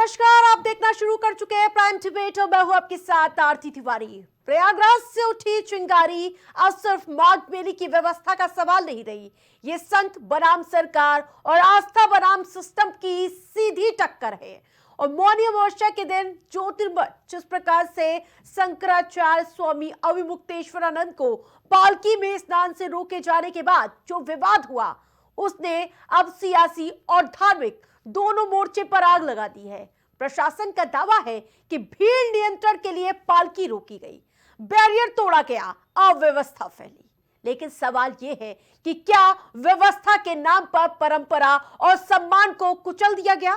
नमस्कार, आप देखना शुरू कर चुके हैं प्राइम डिबेट और मैं हूं आपके साथ आरती तिवारी। प्रयागराज से उठी चिंगारी अब सिर्फ माघ मेले की व्यवस्था का सवाल नहीं रही, ये संत बनाम सरकार और आस्था बनाम सिस्टम की सीधी टक्कर है। और मौनी अमावस्या के दिन ज्योतिर्मठ जिस प्रकार से शंकराचार्य स्वामी अविमुक्तेश्वरानंद को पालकी में स्नान से रोके जाने के बाद जो विवाद हुआ, उसने अब सियासी और धार्मिक दोनों मोर्चे पर आग लगा दी है। प्रशासन का दावा है कि भीड़ नियंत्रण के लिए पालकी रोकी गई, बैरियर तोड़ा गया, अव्यवस्था फैली। लेकिन सवाल यह है कि क्या व्यवस्था के नाम पर परंपरा और सम्मान को कुचल दिया गया?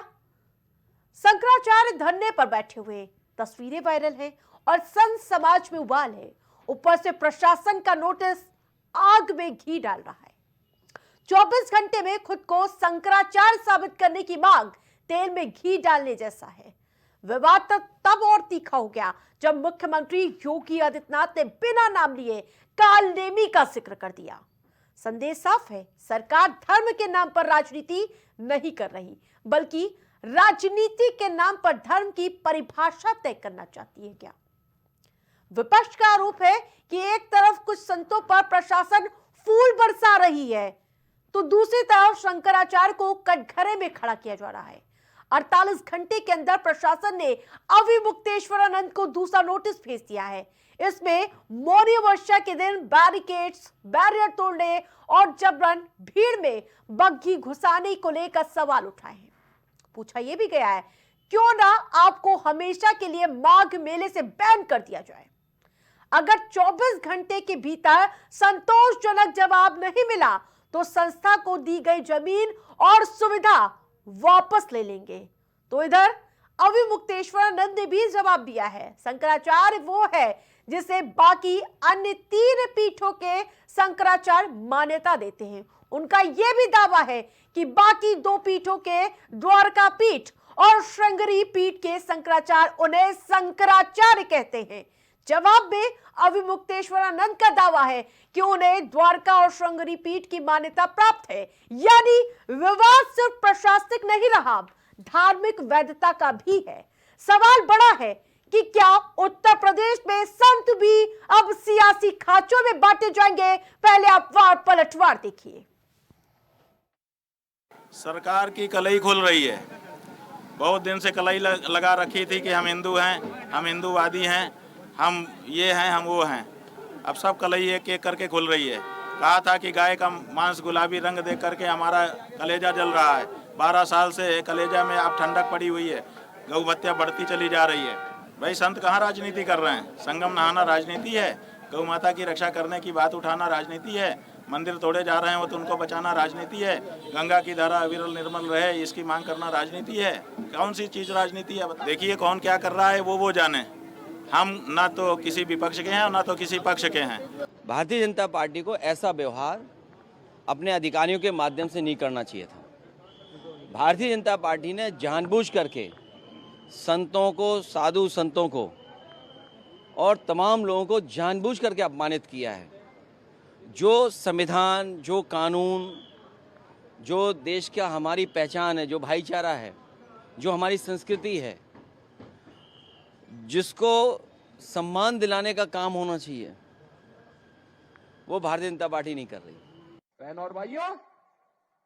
शंकराचार्य धरने पर बैठे हुए तस्वीरें वायरल हैं और संत समाज में उबाल है। ऊपर से प्रशासन का नोटिस आग में घी डाल रहा है। 24 घंटे में खुद को शंकराचार्य साबित करने की मांग तेल में घी डालने जैसा है। विवाद तब और तीखा हो गया जब मुख्यमंत्री योगी आदित्यनाथ ने बिना नाम लिए कालनेमी का जिक्र कर दिया। संदेश साफ है, सरकार धर्म के नाम पर राजनीति नहीं कर रही, बल्कि राजनीति के नाम पर धर्म की परिभाषा तय करना चाहती है। क्या विपक्ष का आरोप है कि एक तरफ कुछ संतों पर प्रशासन फूल बरसा रही है, तो दूसरी तरफ शंकराचार्य को कटघरे में खड़ा किया जा रहा है। 48 घंटे के अंदर प्रशासन ने अविमुक्तेश्वरानंद को दूसरा नोटिस भेज दिया है। इसमें मौनी अमावस्या के दिन बैरिकेड्स, बैरियर तोड़ने और जबरन भीड़ में बग्घी घुसाने को लेकर सवाल उठाए हैं। पूछा यह भी गया है, क्यों ना आपको हमेशा के लिए माघ मेले से बैन कर दिया जाए। अगर 24 घंटे के भीतर संतोषजनक जवाब नहीं मिला तो संस्था को दी गई जमीन और सुविधा वापस ले लेंगे। तो इधर अविमुक्तेश्वरानंद ने भी जवाब दिया है। शंकराचार्य वो है जिसे बाकी अन्य 3 पीठों के शंकराचार्य मान्यता देते हैं। उनका यह भी दावा है कि बाकी 2 पीठों के द्वारका पीठ और श्रृंगेरी पीठ के शंकराचार्य उन्हें शंकराचार्य कहते हैं। जवाब में अविमुक्तेश्वरानंद का दावा है कि उन्हें द्वारका और श्रृंगेरी पीठ की मान्यता प्राप्त है। यानी विवाद सिर्फ प्रशासनिक नहीं रहा, धार्मिक वैधता का भी है। सवाल बड़ा है कि क्या उत्तर प्रदेश में संत भी अब सियासी खांचों में बांटे जाएंगे? पहले आप वार पलटवार देखिए। सरकार की कलई खुल रही है। बहुत दिन से कलई लगा रखी थी कि हम हिंदू हैं, हम हिंदूवादी हैं, हम ये हैं, हम वो हैं। अब सब कलई एक एक करके खुल रही है। कहा था कि गाय का मांस गुलाबी रंग देख करके हमारा कलेजा जल रहा है। 12 साल से कलेजा में अब ठंडक पड़ी हुई है, गौ हत्या बढ़ती चली जा रही है। भाई संत कहाँ राजनीति कर रहे हैं? संगम नहाना राजनीति है? गौ माता की रक्षा करने की बात उठाना राजनीति है? मंदिर तोड़े जा रहे हैं वो तो उनको बचाना राजनीति है? गंगा की धारा अविरल निर्मल रहे इसकी मांग करना राजनीति है? कौन सी चीज़ राजनीति है? देखिए कौन क्या कर रहा है वो जाने। हम ना तो किसी विपक्ष के हैं और ना तो किसी पक्ष के हैं। भारतीय जनता पार्टी को ऐसा व्यवहार अपने अधिकारियों के माध्यम से नहीं करना चाहिए था। भारतीय जनता पार्टी ने जानबूझ करके संतों को, साधु संतों को और तमाम लोगों को जानबूझ करके अपमानित किया है। जो संविधान, जो कानून, जो देश का हमारी पहचान है, जो भाईचारा है, जो हमारी संस्कृति है, जिसको सम्मान दिलाने का काम होना चाहिए, वो भारतीय जनता पार्टी नहीं कर रही। बहन और भाइयों,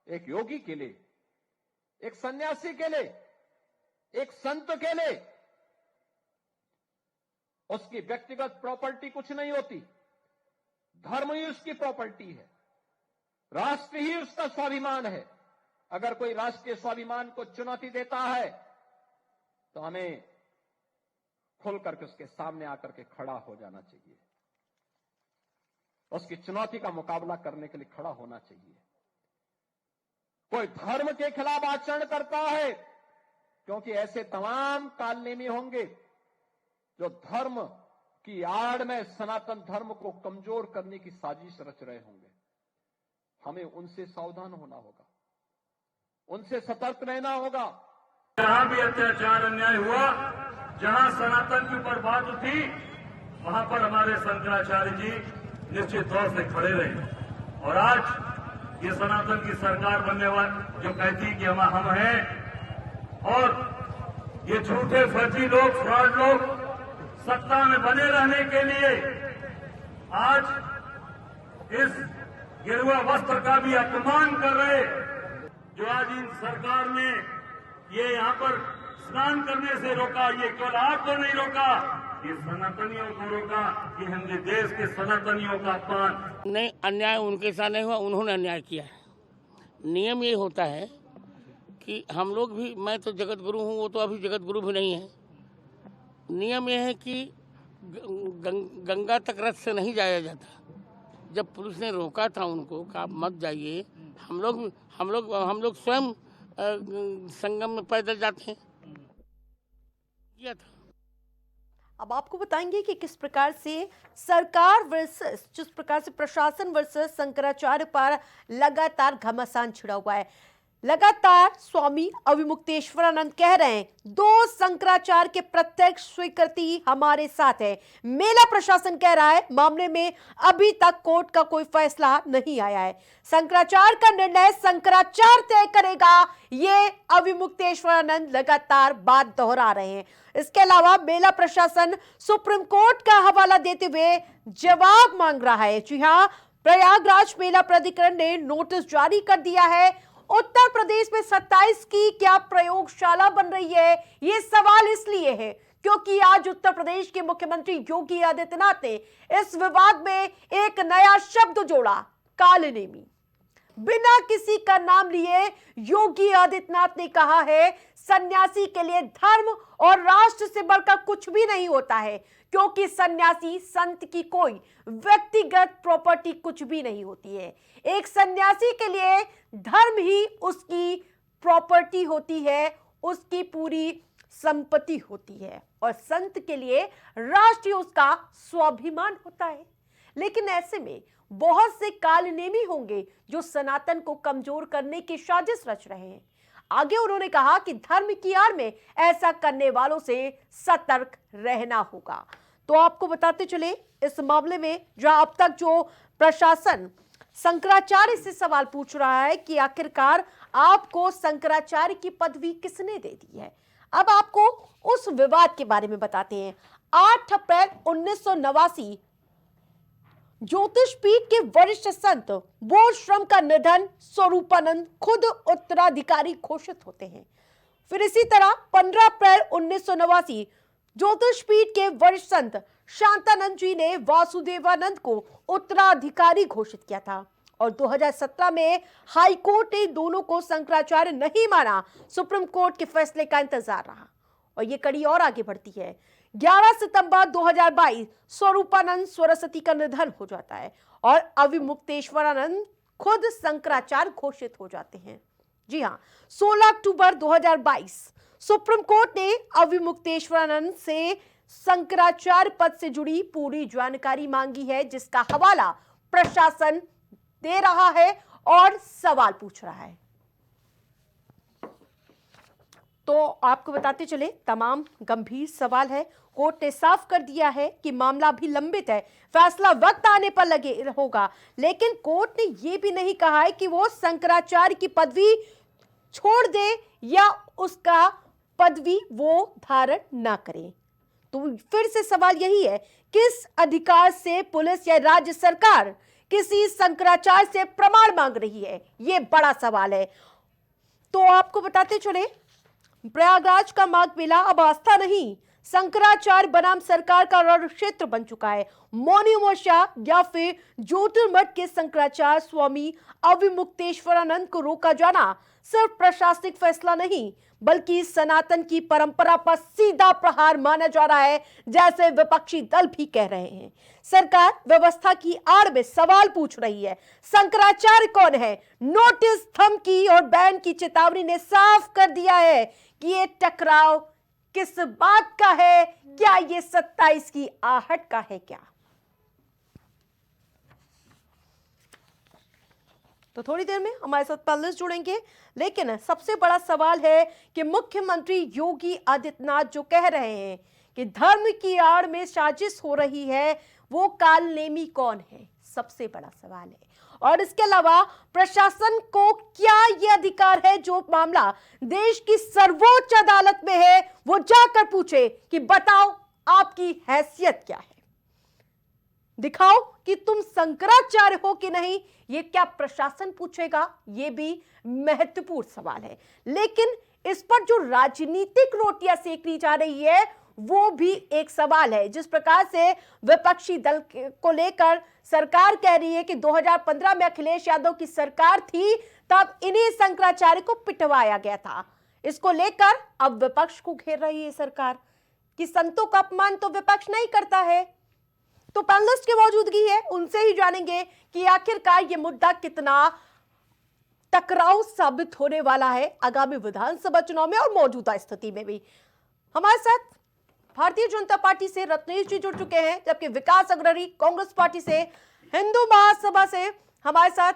एक योगी के लिए, एक सन्यासी के लिए, एक संत के लिए उसकी व्यक्तिगत प्रॉपर्टी कुछ नहीं होती। धर्म ही उसकी प्रॉपर्टी है, राष्ट्र ही उसका स्वाभिमान है। अगर कोई राष्ट्रीय स्वाभिमान को चुनौती देता है तो हमें खुल करके उसके सामने आकर के खड़ा हो जाना चाहिए, उसकी चुनौती का मुकाबला करने के लिए खड़ा होना चाहिए। कोई धर्म के खिलाफ आचरण करता है, क्योंकि ऐसे तमाम कालनेमी होंगे जो धर्म की आड़ में सनातन धर्म को कमजोर करने की साजिश रच रहे होंगे। हमें उनसे सावधान होना होगा, उनसे सतर्क रहना होगा। जहां भी अत्याचार अन्याय हुआ, जहां सनातन के ऊपर बात उठी, वहां पर हमारे शंकराचार्य जी निश्चित तौर से खड़े रहे। और आज ये सनातन की सरकार बनने वाली जो कहती है कि हम हैं, और ये झूठे फर्जी लोग, फ्रॉड लोग सत्ता में बने रहने के लिए आज इस गेरुआ वस्त्र का भी अपमान कर रहे। जो आज इन सरकार ने ये यहाँ पर स्नान करने से रोका, ये केवल आपको नहीं रोका, ये सनातनियों को रोका, ये हिंदू देश के सनातनियों का अपमान। नहीं, अन्याय उनके साथ नहीं हुआ, उन्होंने अन्याय किया है। नियम ये होता है कि हम लोग भी, मैं तो जगत गुरु हूँ, वो तो अभी जगत गुरु भी नहीं है। नियम ये है कि गंगा तक रथ से नहीं जाया जाता। जब पुलिस ने रोका था उनको, कहा मत जाइए, हम लोग स्वयं संगम में पैदल जाते हैं, किया था। अब आपको बताएंगे कि किस प्रकार से सरकार वर्सेस, जिस प्रकार से प्रशासन वर्सेस शंकराचार्य पर लगातार घमासान छिड़ा हुआ है। लगातार स्वामी अविमुक्तेश्वरानंद कह रहे हैं, दो शंकराचार्य के प्रत्यक्ष स्वीकृति हमारे साथ है। मेला प्रशासन कह रहा है मामले में अभी तक कोर्ट का कोई फैसला नहीं आया है। शंकराचार्य का निर्णय शंकराचार्य तय करेगा, ये अविमुक्तेश्वरानंद लगातार बात दोहरा रहे हैं। इसके अलावा मेला प्रशासन सुप्रीम कोर्ट का हवाला देते हुए जवाब मांग रहा है। जी हां, प्रयागराज मेला प्राधिकरण ने नोटिस जारी कर दिया है। उत्तर प्रदेश में 27 की क्या प्रयोगशाला बन रही है, ये सवाल इसलिए है क्योंकि आज उत्तर प्रदेश के मुख्यमंत्री योगी आदित्यनाथ ने इस विवाद में एक नया शब्द जोड़ा, कालनेमी। बिना किसी का नाम लिए योगी आदित्यनाथ ने कहा है, सन्यासी के लिए धर्म और राष्ट्र से बढ़कर कुछ भी नहीं होता है, क्योंकि सन्यासी संत की कोई व्यक्तिगत प्रॉपर्टी कुछ भी नहीं होती है। एक सन्यासी के लिए धर्म ही उसकी प्रॉपर्टी होती है, उसकी पूरी संपत्ति होती है, और संत के लिए राष्ट्र उसका स्वाभिमान होता है। लेकिन ऐसे में बहुत से कालनेमी होंगे जो सनातन को कमजोर करने की साजिश रच रहे हैं। आगे उन्होंने कहा कि धर्म की आड़ में ऐसा करने वालों से सतर्क रहना होगा। तो आपको बताते चले इस मामले में, जहां अब तक जो प्रशासन शंकराचार्य से सवाल पूछ रहा है कि आखिरकार आपको शंकराचार्य की पदवी किसने दे दी है। अब आपको उस विवाद के बारे में बताते हैं। 8 अप्रैल 1989 ज्योतिष पीठ के वरिष्ठ संत बोधश्रम का निधन, स्वरूपानंद खुद उत्तराधिकारी घोषित होते हैं। फिर इसी तरह 15 अप्रैल 1989 ज्योतिष पीठ के वरिष्ठ संत शांतानंद जी ने वासुदेवानंद को उत्तराधिकारी घोषित किया था, और 2017 में हाई कोर्ट ने दोनों को शंकराचार्य नहीं माना। सुप्रीम कोर्ट के फैसले का इंतजार रहा, और ये कड़ी और आगे बढ़ती है। 11 सितंबर 2022 स्वरूपानंद सरस्वती का निधन हो जाता है और अविमुक्तेश्वरानंद खुद शंकराचार्य घोषित हो जाते हैं। जी हां, 16 अक्टूबर 2022 सुप्रीम कोर्ट ने अविमुक्तेश्वरानंद से शंकराचार्य पद से जुड़ी पूरी जानकारी मांगी है, जिसका हवाला प्रशासन दे रहा है और सवाल पूछ रहा है। तो आपको बताते चले, तमाम गंभीर सवाल है। कोर्ट ने साफ कर दिया है कि मामला भी लंबित है, फैसला वक्त आने पर लगे होगा। लेकिन कोर्ट ने यह भी नहीं कहा है कि वो शंकराचार्य की पदवी छोड़ दे या उसका पदवी वो धारण ना करे। तो फिर से सवाल यही है, किस अधिकार से पुलिस या राज्य सरकार किसी शंकराचार्य से प्रमाण मांग रही है, ये बड़ा सवाल है। तो आपको बताते चले, प्रयागराज का माघ मेला अब आस्था नहीं, शंकराचार्य बनाम सरकार का रण क्षेत्र बन चुका है। मौनी अमावस्या या फिर ज्योतिर्मठ के शंकराचार्य स्वामी अविमुक्तेश्वरानंद को रोका जाना सिर्फ प्रशासनिक फैसला नहीं, बल्कि सनातन की परंपरा पर सीधा प्रहार माना जा रहा है, जैसे विपक्षी दल भी कह रहे हैं। सरकार व्यवस्था की आड़ में सवाल पूछ रही है, शंकराचार्य कौन है? नोटिस, धमकी और बैन की चेतावनी ने साफ कर दिया है कि ये टकराव किस बात का है, क्या ये 27 की आहट का है क्या? तो थोड़ी देर में हमारे साथ पैनलिस्ट जुड़ेंगे, लेकिन सबसे बड़ा सवाल है कि मुख्यमंत्री योगी आदित्यनाथ जो कह रहे हैं कि धर्म की आड़ में साजिश हो रही है, वो कालनेमी कौन है, सबसे बड़ा सवाल है। और इसके अलावा प्रशासन को क्या यह अधिकार है जो मामला देश की सर्वोच्च अदालत में है वो जाकर पूछे कि बताओ आपकी हैसियत क्या है, दिखाओ कि तुम शंकराचार्य हो कि नहीं। ये क्या प्रशासन पूछेगा? ये भी महत्वपूर्ण सवाल है। लेकिन इस पर जो राजनीतिक रोटियां सेकनी जा रही है वो भी एक सवाल है। जिस प्रकार से विपक्षी दल को लेकर सरकार कह रही है कि 2015 में अखिलेश यादव की सरकार थी, तब इन्हीं शंकराचार्य को पिटवाया गया था। इसको लेकर अब विपक्ष को घेर रही है सरकार कि संतों का अपमान तो विपक्ष नहीं करता है। तो पैनलिस्ट की मौजूदगी है, उनसे ही जानेंगे कि आखिरकार ये मुद्दा कितना टकराव साबित होने वाला है आगामी विधानसभा चुनाव में और मौजूदा स्थिति में भी। हमारे साथ भारतीय जनता पार्टी से रत्नेश जी जुड़ चुके हैं, जबकि विकास अग्रणी कांग्रेस पार्टी से, हिंदू महासभा से हमारे साथ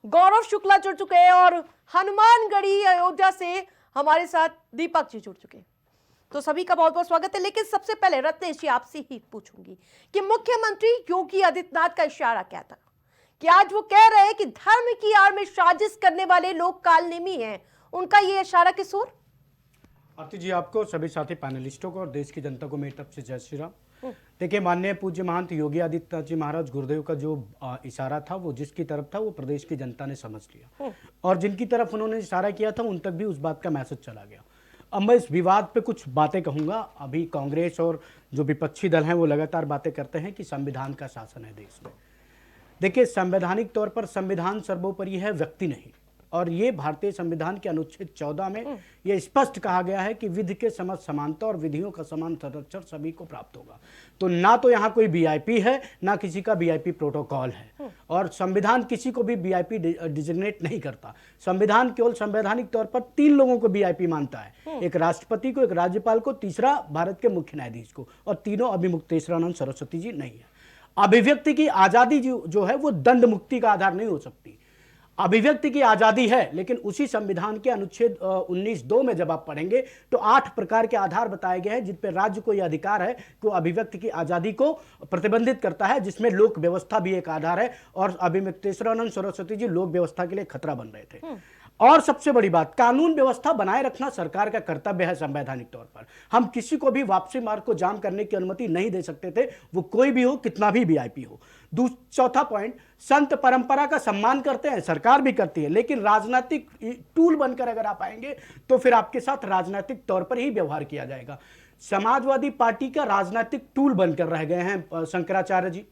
गौरव शुक्ला जुड़ चुके हैं और हनुमानगढ़ी अयोध्या से हमारे साथ दीपक जी जुड़ चुके हैं। तो सभी का बहुत बहुत स्वागत है। लेकिन सबसे पहले रत्नेश जी आपसे ही पूछूंगी कि मुख्यमंत्री योगी आदित्यनाथ का इशारा क्या था कि आज वो कह रहे हैं कि धर्म की आड़ में साजिश करने वाले लोग कालनेमी हैं, उनका ये इशारा किस ओर? आरती जी, आपको, सभी साथी पैनलिस्टों को और देश की जनता को मेरी तरफ से जय श्री राम। देखिए, माननीय पूज्य महंत योगी आदित्यनाथ जी महाराज गुरुदेव का जो इशारा था वो जिसकी तरफ था वो प्रदेश की जनता ने समझ लिया, और जिनकी तरफ उन्होंने इशारा किया था उन तक भी उस बात का मैसेज चला गया। अब मैं इस विवाद पे कुछ बातें कहूंगा। अभी कांग्रेस और जो विपक्षी दल हैं वो लगातार बातें करते हैं कि संविधान का शासन है देश में। देखिए, संवैधानिक तौर पर संविधान सर्वोपरि है, व्यक्ति नहीं। और ये भारतीय संविधान के अनुच्छेद 14 में यह स्पष्ट कहा गया है कि विधि के समस्त समानता और विधियों का समान संरक्षण सभी को प्राप्त होगा। तो ना तो यहाँ कोई वीआईपी है, ना किसी का वीआईपी प्रोटोकॉल है, और संविधान किसी को भी वीआईपी डिजिग्नेट नहीं करता। संविधान केवल संवैधानिक तौर पर 3 लोगों को वीआईपी मानता है, एक राष्ट्रपति को, एक राज्यपाल को, तीसरा भारत के मुख्य न्यायाधीश को, और तीनों अभिमुक्तेश्वरानंद सरस्वती जी नहीं है। अभिव्यक्ति की आजादी जो है वो दंड मुक्ति का आधार नहीं हो सकती। अभिव्यक्ति की आजादी है, लेकिन उसी संविधान के अनुच्छेद 19(2) में जब आप पढ़ेंगे तो 8 प्रकार के आधार बताए गए हैं जिन पर राज्य को यह अधिकार है कि वो अभिव्यक्ति की आजादी को प्रतिबंधित करता है, जिसमें लोक व्यवस्था भी एक आधार है। और अभिमुक्तेश्वरानंद सरस्वती जी लोक व्यवस्था के लिए खतरा बन रहे थे। और सबसे बड़ी बात, कानून व्यवस्था बनाए रखना सरकार का कर्तव्य है संवैधानिक तौर पर। हम किसी को भी वापसी मार्ग को जाम करने की अनुमति नहीं दे सकते थे, वो कोई भी हो, कितना भी वीआईपी हो। चौथा पॉइंट, संत परंपरा का सम्मान करते हैं, सरकार भी करती है, लेकिन राजनीतिक टूल बनकर अगर आप आएंगे तो फिर आपके साथ राजनीतिक तौर पर ही व्यवहार किया जाएगा। समाजवादी पार्टी का राजनीतिक टूल बनकर रह गए हैं शंकराचार्य जी।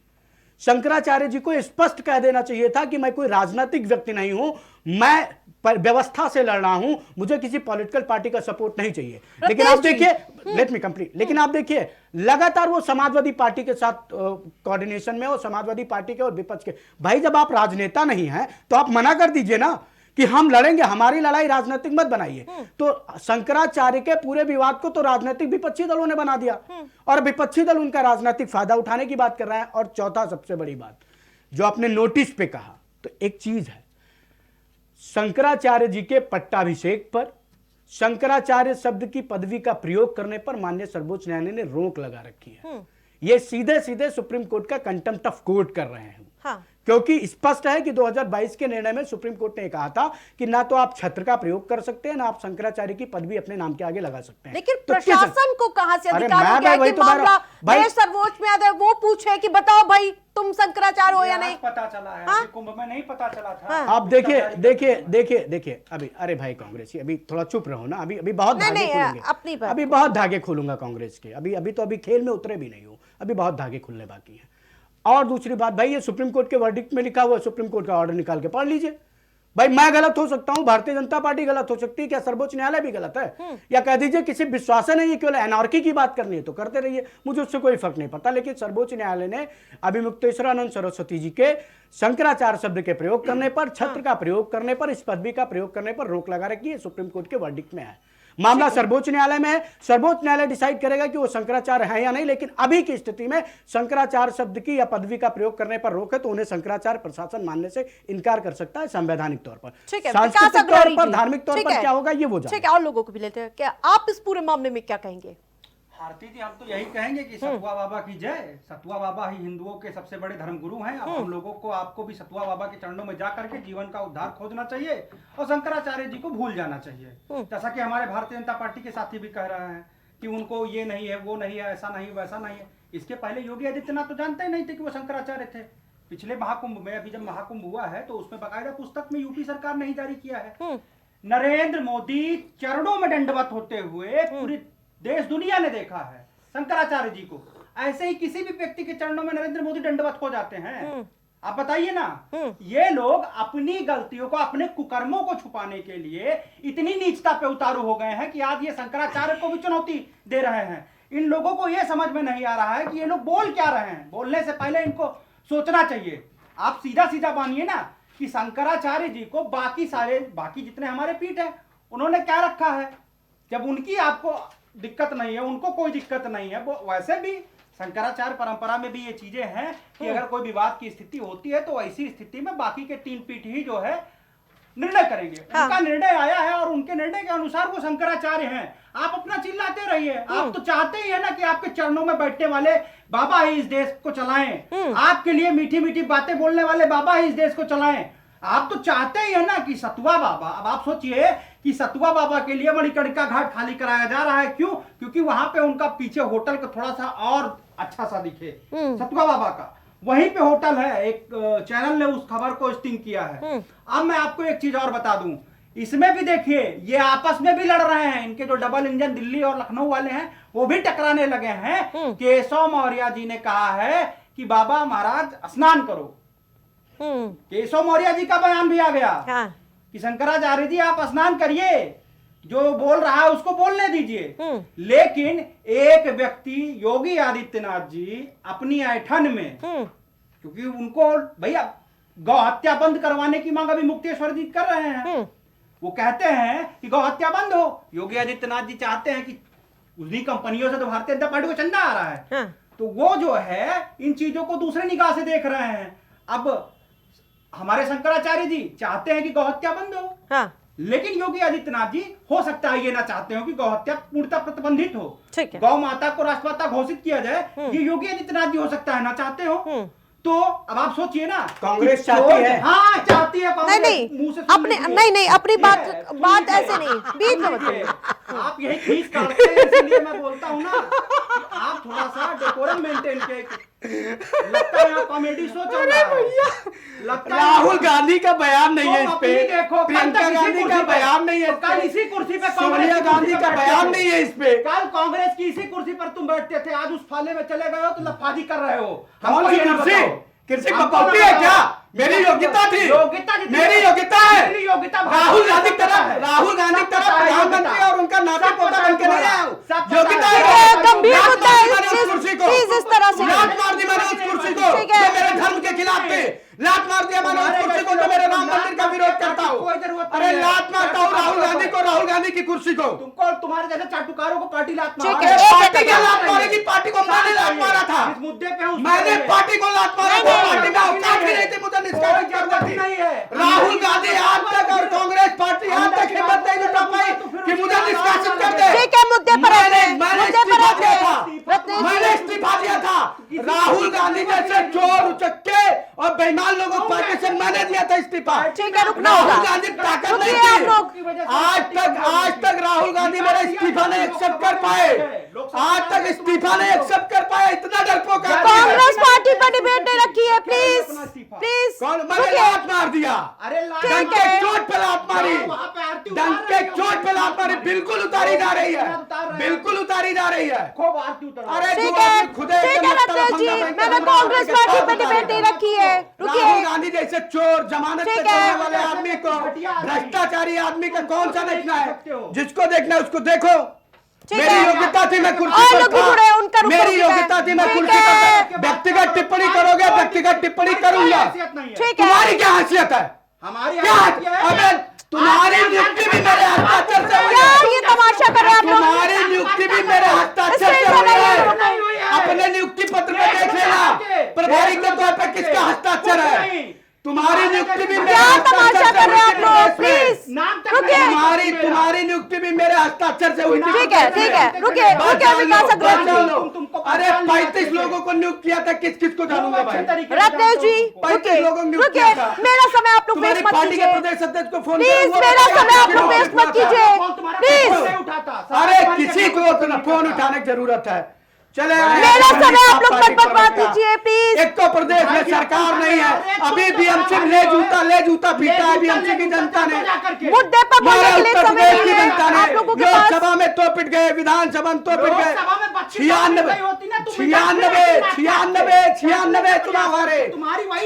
शंकराचार्य जी को स्पष्ट कह देना चाहिए था कि मैं कोई राजनीतिक व्यक्ति नहीं हूं, मैं व्यवस्था से लड़ रहा हूं, मुझे किसी पॉलिटिकल पार्टी का सपोर्ट नहीं चाहिए। लेकिन आप देखिए, लेट मी कंप्लीट, लेकिन आप देखिए लगातार वो समाजवादी पार्टी के साथ कोऑर्डिनेशन में, और समाजवादी पार्टी के और विपक्ष के। भाई, जब आप राजनेता नहीं हैं तो आप मना कर दीजिए ना कि हम लड़ेंगे, हमारी लड़ाई राजनीतिक मत बनाइए। तो शंकराचार्य के पूरे विवाद को तो राजनीतिक विपक्षी दलों ने बना दिया, और विपक्षी दल उनका राजनीतिक फायदा उठाने की बात कर रहे हैं। और चौथा सबसे बड़ी बात जो आपने नोटिस पे कहा, तो एक चीज है, शंकराचार्य जी के पट्टाभिषेक पर, शंकराचार्य शब्द की पदवी का प्रयोग करने पर माननीय सर्वोच्च न्यायालय ने रोक लगा रखी है। ये सीधे सीधे सुप्रीम कोर्ट का कंटेम्प्ट ऑफ कोर्ट कर रहे हैं। हाँ। क्योंकि स्पष्ट है कि 2022 के निर्णय में सुप्रीम कोर्ट ने कहा था कि ना तो आप छत्र का प्रयोग कर सकते हैं, ना आप शंकराचार्य की पदवी अपने नाम के आगे लगा सकते हैं। लेकिन तो प्रशासन को कहां से अधिकार हो गया कि मामला देश सर्वोच्च में आए वो पूछे कि बताओ भाई तुम शंकराचार्य हो या नहीं? पता चला है, हाँ? कुंभ में नहीं पता चला था। हाँ? आप देखिए अभी, अरे भाई कांग्रेस, अभी थोड़ा चुप रहो ना। अभी बहुत धागे खोलेंगे, अभी बहुत धागे खोलूंगा कांग्रेस के। अभी खेल में उतरे भी नहीं हो, अभी बहुत धागे खुलने बाकी है। और दूसरी बात, भाई ये सुप्रीम कोर्ट के वर्डिक्ट में लिखा हुआ है, सुप्रीम कोर्ट का ऑर्डर निकाल के पढ़ लीजिए। भाई मैं गलत हो सकता हूं, भारतीय जनता पार्टी गलत हो सकती है, क्या सर्वोच्च न्यायालय भी गलत है? या कह दीजिए किसी विश्वास नहीं है, केवल एनार्की की बात करनी है तो करते रहिए, मुझे उससे कोई फर्क नहीं पड़ता। लेकिन सर्वोच्च न्यायालय ने अभिमुक्तेश्वरानंद सरस्वती जी के शंकराचार्य शब्द के प्रयोग करने पर, छत्र का प्रयोग करने पर, इस पदवी का प्रयोग करने पर रोक लगा रखी है। सुप्रीम कोर्ट के वर्डिक्ट में है, मामला सर्वोच्च न्यायालय में है। सर्वोच्च न्यायालय डिसाइड करेगा कि वो शंकराचार्य है या नहीं। लेकिन अभी की स्थिति में शंकराचार्य शब्द की या पदवी का प्रयोग करने पर रोक है, तो उन्हें शंकराचार्य प्रशासन मानने से इनकार कर सकता है संवैधानिक तौर पर। सांस्कृतिक तौर पर, धार्मिक तौर पर क्या होगा ये वो जाने। ठीक है, और लोगों को भी लेते हैं। क्या आप इस पूरे मामले में क्या कहेंगे? भारती जी, हम तो यही कहेंगे कि सतुआ बाबा की जय। सतुआ बाबा ही हिंदुओं के सबसे बड़े धर्मगुरु हैं। अब हम लोगों को, आपको भी सतुआ बाबा के चरणों में जा करके जीवन का उद्धार खोजना चाहिए और शंकराचार्य जी को भूल जाना चाहिए। जैसा कि हमारे भारतीय जनता पार्टी के साथी भी कह रहे हैं कि उनको ये नहीं है, वो नहीं है, ऐसा नहीं वैसा नहीं है। इसके पहले योगी आदित्यनाथ तो जानते ही नहीं थे कि वो शंकराचार्य थे। पिछले महाकुंभ में, अभी जब महाकुंभ हुआ है तो उसमें बाकायदा पुस्तक में यूपी सरकार ने ही जारी किया है। नरेंद्र मोदी चरणों में दंडवत होते हुए पूरी देश दुनिया ने देखा है शंकराचार्य जी को। ऐसे ही किसी भी व्यक्ति के चरणों में नरेंद्र मोदी दंडवत हो जाते हैं। आप बताइए ना, ये लोग अपनी गलतियों को, अपने कुकर्मों को छुपाने के लिए इतनी नीचता पे उतारू हो गए हैं कि आज ये शंकराचार्य को भी चुनौती दे रहे हैं। इन लोगों को ये समझ में नहीं आ रहा है कि ये लोग बोल क्या रहे हैं। बोलने से पहले इनको सोचना चाहिए। आप सीधा सीधा मानिए ना कि शंकराचार्य जी को बाकी जितने हमारे पीठ है उन्होंने क्या रखा है। जब उनकी आपको दिक्कत नहीं है, उनको कोई दिक्कत नहीं है, वैसे भी शंकराचार्य परंपरा में भी ये चीजें हैं कि अगर कोई विवाद की स्थिति होती है तो ऐसी स्थिति में बाकी के 3 पीठ ही जो है निर्णय करेंगे। उनका निर्णय आया है और उनके निर्णय के अनुसार वो शंकराचार्य हैं। आप अपना चिल्लाते रहिए। आप तो चाहते ही है ना कि आपके चरणों में बैठने वाले बाबा ही इस देश को चलाएं। आपके लिए मीठी मीठी बातें बोलने वाले बाबा ही इस देश को चलाएं। आप तो चाहते ही है ना कि सतुआ बाबा, अब आप सोचिए कि सतुआ बाबा के लिए मणिकर्णिका घाट खाली कराया जा रहा है। क्यों? क्योंकि वहां पे उनका पीछे होटल का थोड़ा सा और अच्छा सा दिखे, सतुआ बाबा का वहीं पे होटल है। एक चैनल ने उस खबर को स्टिंग किया है। अब मैं आपको एक चीज और बता दूं, इसमें भी देखिए ये आपस में भी लड़ रहे हैं। इनके जो डबल इंजन दिल्ली और लखनऊ वाले हैं वो भी टकराने लगे हैं। केशव मौर्य जी ने कहा है कि बाबा महाराज स्नान करो। केशव मौर्य जी का बयान भी आ गया कि शंकराचार्य जी आप स्नान करिए, जो बोल रहा है उसको बोलने दीजिए। लेकिन एक व्यक्ति योगी आदित्यनाथ जी अपनी ऐठन में, क्योंकि उनको भैया गौ हत्या बंद करवाने की मांग अभी मुक्तेश्वर जी कर रहे हैं। वो कहते हैं कि गौ हत्या बंद हो। योगी आदित्यनाथ जी चाहते हैं कि उन्हीं कंपनियों से तो भारतीय जनता पार्टी को चंदा आ रहा है। तो वो जो है इन चीजों को दूसरे निगाह से देख रहे हैं। अब हमारे शंकराचार्य जी चाहते हैं कि गौ हत्या बंद हो, लेकिन योगी आदित्यनाथ जी हो सकता है ये ना चाहते हो कि गौ हत्या पूर्णतः प्रतिबंधित हो, गौ माता को राष्ट्रमाता घोषित किया जाए। ये योगी आदित्यनाथ जी हो सकता है ना चाहते हो। तो अब आप सोचिए ना, कांग्रेस चाहती है। हाँ चाहती है। नहीं अपने नहीं अपनी बात ऐसे नहीं बीच में बताइए। आप यही खींच काटते हैं, इसलिए मैं बोलता हूँ ना आप थोड़ा सा डेकोरम मेंटेन के। लगता है कॉमेडी शो चल रहा है। राहुल गांधी का बयान नहीं है इस पे, देखो प्रियंका गांधी का बयान नहीं है, कल इसी कुर्सी पे सोनिया गांधी का बयान नहीं है इस पे। कल कांग्रेस की इसी कुर्सी पर तुम बैठते थे, आज उस फाले में चले गए हो तो लफाजी कर रहे हो। कौन सी कुर्सी? कृषि कटौती है क्या? मेरी योग्यता थी, मेरी योग्यता है। राहुल गांधी तरफ प्रधानमंत्री और उनका नाती पोता बन के नहीं आया। योग्यता है गंभीर मुद्दा है प्लीज इस तरह से लात मार दी मैंने उस कुर्सी को जो मेरे धर्म के खिलाफ थे। लात मार दिया मैंने उस कुर्सी को जो मेरे राम मंदिर का विरोध करता हूँ। अरे लात मारता हूँ राहुल गांधी को, राहुल गांधी की कुर्सी को। तुमको तुम्हारे जैसे चाटुकारों को पार्टी लात पार्टी क्या लात मारेगी? पार्टी को मैंने लात मारा था। इस मुद्दे पे मैंने पार्टी को लात मारा था। पार्टी का औकात भी नहीं थी मुझे निष्कासित करने की। राहुल गांधी आज तक और कांग्रेस पार्टी आज तक हिम्मत नहीं जुटा पाई कि मुझे निष्कासित कर दे। ठीक है, मुद्दे पर मैंने इस्तीफा दिया था, मैंने इस्तीफा दिया था। राहुल गांधी जैसे चोर उचक्के और बेईमान लोगों को पार्टी से मैंने दिया था इस्तीफा। ठीक है, रुकना होगा। राहुल गांधी ताकत नहीं थी। आज तक राहुल गांधी मेरा इस्तीफा नहीं एक्सेप्ट कर पाए। आज तक इस्तीफा नहीं एक्सेप्ट कर पाए। इतना डरपोक है। कांग्रेस पार्टी पर डिबेट नहीं रखी है, प्लीज प्लीज। मैंने लात मार दिया, अरे डंक के चोट पे लात मारी, डंक के चोट पे लात मारी। बिल्कुल उतारी जा रही है, बिल्कुल उतारी जा रही है। अरे ठीक है रत्नेश जी, मैंने कांग्रेस पार्टी पर डिबेट नहीं रखी है। राहुल गांधी जैसे चोर जमानत पे चलने वाले आदमी को, भ्रष्टाचारी आदमी का कौन सा देखना है? जिसको देखना है उसको देखो। मेरी योग्यता थी मैं कुर्सी पर था। मेरी योग्यता थी मैं कुर्सी पर। व्यक्तिगत टिप्पणी करोगे, व्यक्तिगत टिप्पणी करूंगा। तुम्हारी क्या हैसियत है? हमारी अबे तुम्हारी नियुक्ति भी मेरे हस्ताक्षर से हुई है। ये तमाशा कर रहे हैं आप लोग। तुम्हारी नियुक्ति भी मेरे हस्ताक्षर से हुई है। अपने नियुक्ति पत्र में देख लेना प्रभारी के तौर पर किसका हस्ताक्षर है। तुम्हारी नियुक्ति भी मेरे क्या तमाशा कर रहे हैं आप लोग, प्लीज। नाम तक रुकिए। तुम्हारी नियुक्ति भी मेरे हस्ताक्षर से हुई थी। ठीक है, रुकिए विकास अग्रवाल। अरे 35 लोगों को नियुक्त किया था, किस किस को जानूंगा भाई? रत्नेश जी 35 लोगों को नियुक्त रुकिए, किया था। मेरा समय आप लोग तुम्हारी वेस्ट मत पार्टी के कीजिए प्रदेश अध्यक्ष को फोन प्लीज, करो, मेरा वो समय आप लोग बताएगा वेस्ट मत कि कीजिए प्लीज। उठाता अरे किसी को तो फोन उठाने की जरूरत है। चले मेरा समय आप लोग मत बर्बाद कीजिए प्लीज। एक तो प्रदेश में सरकार नहीं है, अभी बीएमसी ले जूता पीटा है बीएमसी की जनता ने, मुद्दे पर बोलने के लिए उत्तर समय प्रदेश की नहीं जनता है ने। आप लोगों के पास। लोकसभा में तो पिट गए, विधानसभा में तो पिट गए, 96 चुनाव हारे,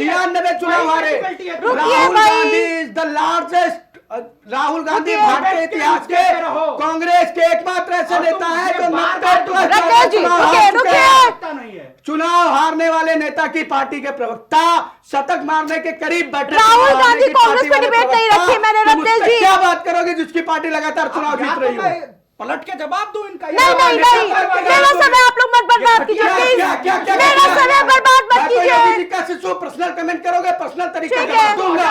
96 चुनाव हारे। Rahul Gandhi is the largest, Rahul Gandhi भारतीय इतिहास के कांग्रेस के एकमात्र ऐसे नेता है जो 90 चुनाव हारने वाले नेता की पार्टी के प्रवक्ता, शतक मारने के करीब बैठे राहुल गांधी कांग्रेस में डिबेट नहीं रखी मैंने रत्नेश जी। क्या बात करोगे जिसकी पार्टी लगातार चुनाव जीत रही हो? पलट के जवाब दो इनका। नहीं मेरा समय आप लोग मत बर्बाद कीजिए प्लीज, मेरा समय बर्बाद मत कीजिए। का शिशु पर्सनल कमेंट करोगे, पर्सनल तरीके ठीक से है। दूंगा,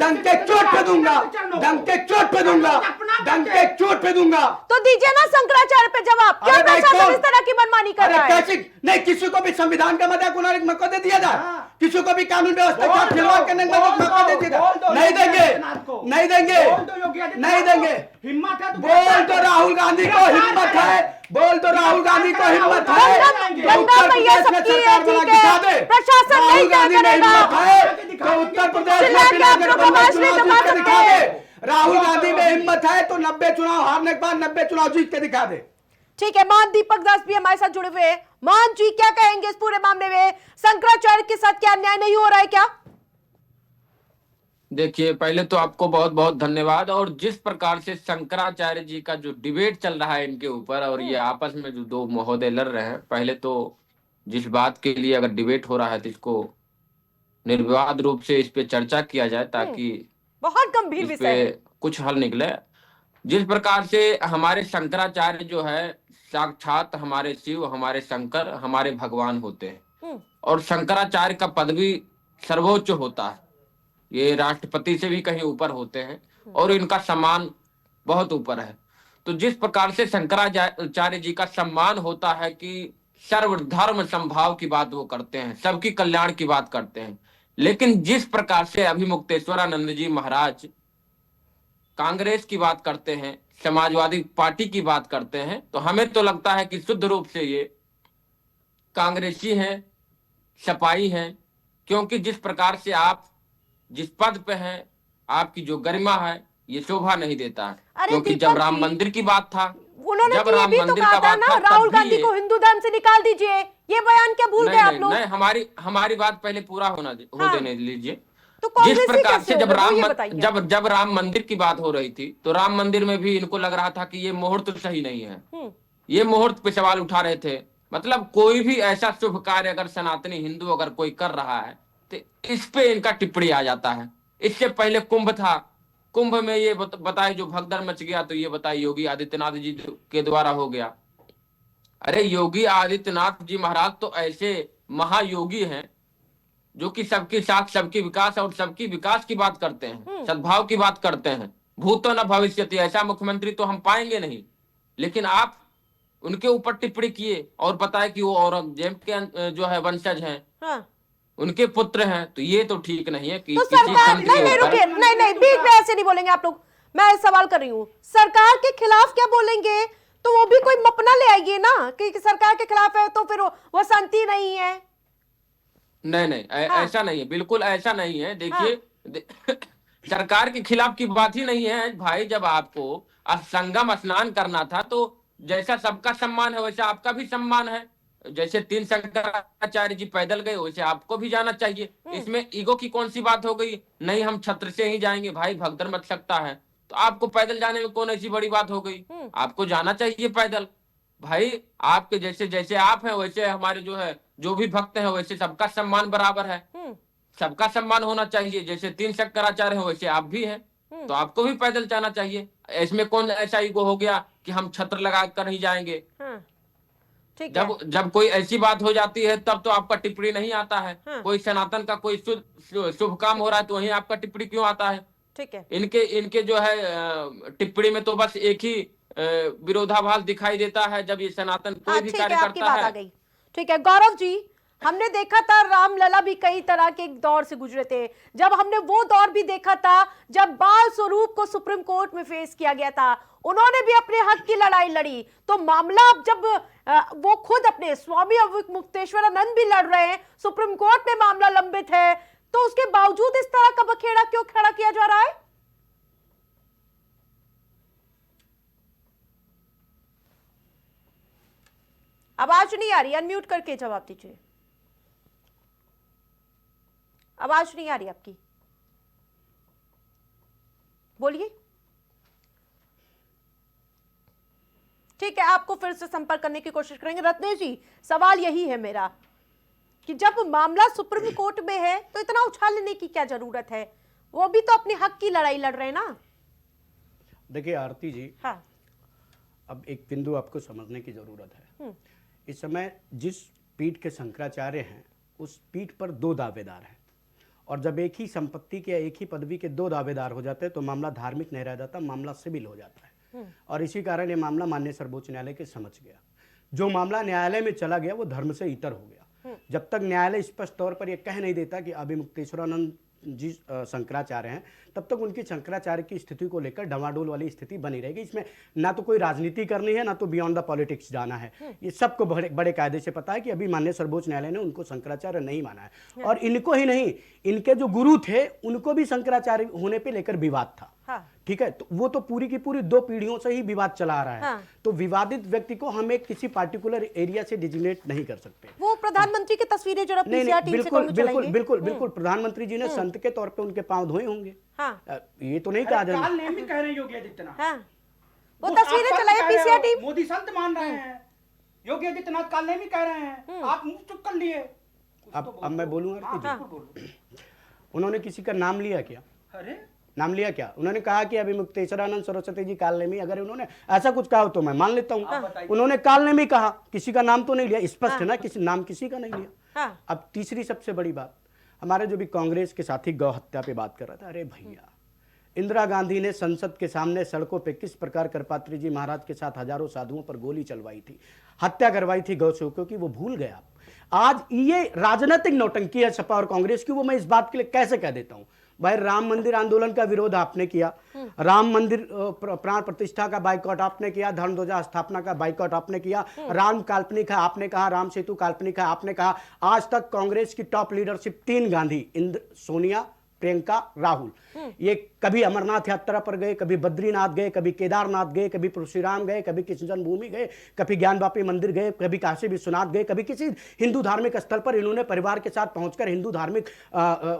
डंके चोट पे दूंगा, डंके चोट पे दूंगा, डंके चोट पे दूंगा। तो दीजिए ना शंकराचार्य पे जवाब, क्या अरे भाई, प्रशासन कौन? इस तरह की मनमानी कर अरे रहा है? कैसे नहीं, किसी को भी संविधान का मजाक उड़ाने का मौका दे दिया जाए, किसी को भी कानून व्यवस्था का खिलवाड़ करने का मौका दे दिया जाए? नहीं देंगे, नहीं देंगे, नहीं देंगे। हिम्मत है तो बोल तो राहुल गांधी को हिम्मत है, बोल तो राहुल गांधी को हिम्मत है। गंगा मैया सबकी है, ठीक है, प्रशासन नहीं तय करेगा। तो उत्तर प्रदेश चिल्ला के आप लोग आवाज नहीं दबा सकते। राहुल गांधी में हिम्मत है तो 90 चुनाव हारने के बाद 90 चुनाव जीत के दिखा दे। ठीक है, मान दीपक दास भी हमारे साथ जुड़े हुए हैं। मान जी क्या कहेंगे इस पूरे मामले में? शंकराचार्य के साथ क्या अन्याय नहीं हो रहा है क्या? देखिए, पहले तो आपको बहुत बहुत धन्यवाद। और जिस प्रकार से शंकराचार्य जी का जो डिबेट चल रहा है इनके ऊपर, और ये आपस में जो दो महोदय लड़ रहे हैं, पहले तो जिस बात के लिए अगर डिबेट हो रहा है तो इसको निर्विवाद रूप से इस पे चर्चा किया जाए ताकि बहुत गंभीर इस विषय पे है। कुछ हल निकले। जिस प्रकार से हमारे शंकराचार्य जो है साक्षात हमारे शिव, हमारे शंकर, हमारे भगवान होते हैं, और शंकराचार्य का पदवी सर्वोच्च होता है, ये राष्ट्रपति से भी कहीं ऊपर होते हैं और इनका सम्मान बहुत ऊपर है। तो जिस प्रकार से शंकराचार्य जी का सम्मान होता है कि सर्वधर्म समभाव की बात वो करते हैं, सबकी कल्याण की बात करते हैं, लेकिन जिस प्रकार से अभी मुक्तेश्वरानंद जी महाराज कांग्रेस की बात करते हैं, समाजवादी पार्टी की बात करते हैं, तो हमें तो लगता है कि शुद्ध रूप से ये कांग्रेसी हैं, सपाई हैं। क्योंकि जिस प्रकार से आप जिस पद पे हैं, आपकी जो गरिमा है, ये शोभा नहीं देता है। क्योंकि जब राम मंदिर की बात था, उन्होंने जब तो ये राम भी तो मंदिर कहा का था बात ना, था, राहुल तब भी गांधी ये- को हिंदू धर्म से निकाल दीजिए। ये बयान क्या भूल गए आप लोग? नहीं, हमारी बात पहले पूरा हो देने लीजिए। तो जिस कांग्रेसी प्रकार कैसे से जब हो गए, वो ये राम बताइए। जब राम मंदिर की बात हो रही थी, तो राम मंदिर में भी इनको लग रहा था कि ये मुहूर्त सही नहीं है, ये मुहूर्त पे सवाल उठा रहे थे। मतलब कोई भी ऐसा शुभ कार्य अगर सनातनी हिंदू अगर कोई कर रहा है तो इस पे इनका टिप्पणी आ जाता है। इससे पहले कुंभ था, कुंभ में ये बताए जो भगदड़ मच गया, तो ये बताए योगी आदित्यनाथ जी के द्वारा हो गया। अरे योगी आदित्यनाथ जी महाराज तो ऐसे महायोगी हैं जो कि सबके साथ सबके विकास और सबकी विकास की बात करते हैं, सद्भाव की बात करते हैं। भूतो न भविष्यति, ऐसा मुख्यमंत्री तो हम पाएंगे नहीं। लेकिन आप उनके ऊपर टिप्पणी किए और बताए कि वो औरंगजेब के जो है वंशज हैं, हाँ। उनके पुत्र हैं, तो ये तो ठीक नहीं है कि तो किसी सरकार संत के नहीं ऊपर- रुकिए, नहीं बीच में ऐसे नहीं बोलेंगे आप लोग। मैं सवाल कर रही हूँ, सरकार के खिलाफ क्या बोलेंगे? तो वो भी कोई मपना ले आइए ना कि सरकार के खिलाफ है तो फिर वो शांति नहीं है। नहीं हाँ। ऐसा नहीं है, बिल्कुल ऐसा नहीं है। देखिए सरकार के खिलाफ की बात ही नहीं है भाई। जब आपको संगम स्नान करना था तो जैसा सबका सम्मान है वैसा आपका भी सम्मान है। जैसे 3 शंकराचार्य जी पैदल गए वैसे आपको भी जाना चाहिए। इसमें ईगो की कौन सी बात हो गई? नहीं हम छत्र से ही जाएंगे, भाई भगदड़ मच सकता है, तो आपको पैदल जाने में कौन ऐसी बड़ी बात हो गई? आपको जाना चाहिए पैदल। भाई आपके जैसे जैसे आप हैं वैसे हमारे जो है जो भी भक्त हैं वैसे सबका सम्मान बराबर है, सबका सम्मान होना चाहिए। जैसे 3 शंकराचार्य हैं वैसे आप भी हैं, तो आपको भी पैदल जाना चाहिए। इसमें कौन ऐसा ईगो हो गया कि हम छत्र लगा कर ही जाएंगे? ठीक है। जब कोई ऐसी बात हो जाती है तब तो आपका टिप्पणी नहीं आता है। कोई सनातन का कोई शुभ काम हो रहा है तो वहीं आपका टिप्पणी क्यों आता है? ठीक है। इनके जो है टिप्पणी में तो बस एक ही विरोधाभास दिखाई देता है जब ये सनातन कोई भी ठीक है, आपकी कार्यकर्ता बात आ है। गई। ठीक है गौरव जी, हमने देखा था रामलला भी कई तरह के दौर से गुजरे थे। जब हमने वो दौर भी देखा था जब बाल स्वरूप को सुप्रीम कोर्ट में फेस किया गया था, उन्होंने भी अपने हक की लड़ाई लड़ी। तो मामला अब जब वो खुद अपने स्वामी मुक्तेश्वरानंद भी लड़ रहे हैं, सुप्रीम कोर्ट में मामला लंबित है, तो उसके बावजूद इस तरह का बखेड़ा क्यों खड़ा किया जा रहा है? आवाज नहीं आ रही, अनम्यूट करके जवाब दीजिए। आवाज नहीं आ रही आपकी, बोलिए। ठीक है, आपको फिर से संपर्क करने की कोशिश करेंगे। रत्नेश जी, सवाल यही है मेरा कि जब मामला सुप्रीम कोर्ट में है तो इतना उछालने की क्या जरूरत है? वो भी तो अपने हक की लड़ाई लड़ रहे हैं ना। देखिए आरती जी, हाँ। अब एक बिंदु आपको समझने की जरूरत है। इस समय जिस पीठ के शंकराचार्य हैं उस पीठ पर 2 दावेदार हैं, और जब एक ही संपत्ति के एक ही पदवी के 2 दावेदार हो जाते हैं तो मामला धार्मिक नहीं रह जाता, मामला सिविल हो जाता है। और इसी कारण ये मामला माननीय सर्वोच्च न्यायालय के समझ गया। जो मामला न्यायालय में चला गया वो धर्म से इतर हो गया। जब तक न्यायालय स्पष्ट तौर पर यह कह नहीं देता कि अभिमुक्तेश्वरानंद जी शंकराचार्य हैं, तब तक उनकी शंकराचार्य की स्थिति को लेकर डवाडोल वाली स्थिति बनी रहेगी। इसमें ना तो कोई राजनीति करनी है, ना तो बियॉन्ड द पॉलिटिक्स जाना है। ये सबको बड़े बड़े कायदे से पता है कि अभी माननीय सर्वोच्च न्यायालय ने उनको शंकराचार्य नहीं माना है। और इनको ही नहीं, इनके जो गुरु थे उनको भी शंकराचार्य होने पे लेकर विवाद था। ठीक है, तो वो तो पूरी की पूरी 2 पीढ़ियों से ही विवाद चला आ रहा है। तो विवादित व्यक्ति को हम एक किसी पार्टिकुलर एरिया से डिजिग्नेट नहीं कर सकते। वो प्रधानमंत्री की तस्वीरें जरा पीसीआर टीम से बिल्कुल बिल्कुल बिल्कुल बिल्कुल प्रधानमंत्री जी ने संत के तौर पे उनके पांव धोए होंगे। ये तो नहीं कहा जाता। काल नेम ही कह रहे हैं योगी आदित्यनाथ। वो तस्वीरें चलाई पीसीआर टीम। मोदी संत मान रहे हैं, योगी आदित्यनाथ काल नेम ही कह रहे हैं, आप मुंह चुप कर लिए। अब मैं बोलूंगा, उन्होंने किसी का नाम लिया क्या? अरे नाम लिया क्या? उन्होंने कहा कि अभिमुक्तेश्वरानंद सरस्वती जी कालनेमी, अगर उन्होंने ऐसा कुछ कहा तो मैं मान लेता हूँ। उन्होंने कालनेमी कहा, किसी का नाम तो नहीं लिया, स्पष्ट है ना, किसी नाम किसी का नहीं लिया। अब तीसरी सबसे बड़ी बात, हमारे जो भी कांग्रेस के साथी गौ हत्या पे बात कर रहा था, अरे भैया, इंदिरा गांधी ने संसद के सामने सड़कों पे किस प्रकार करपात्री जी महाराज के साथ हजारों साधुओं पर गोली चलवाई थी, हत्या करवाई थी गौ सेवकों की, वो भूल गए आप। आज ये राजनीतिक नौटंकी है सपा और कांग्रेस की, वो मैं इस बात के लिए कैसे कह देता हूं। भाई, राम मंदिर आंदोलन का विरोध आपने किया, राम मंदिर प्राण प्रतिष्ठा का बाइकआउट आपने किया, धर्म ध्वजा स्थापना का बाइकआउट आपने किया, राम काल्पनिक है आपने कहा, राम सेतु काल्पनिक है आपने कहा। आज तक कांग्रेस की टॉप लीडरशिप 3 गांधी, सोनिया, प्रियंका, राहुल, ये कभी अमरनाथ यात्रा पर गए, कभी बद्रीनाथ गए, कभी केदारनाथ गए, कभी परशुराम गए, कभी कृष्ण जन्मभूमि गए, कभी ज्ञानवापी मंदिर गए, कभी काशी विश्वनाथ गए, कभी किसी हिंदू धार्मिक स्थल पर इन्होंने परिवार के साथ पहुंचकर हिंदू धार्मिक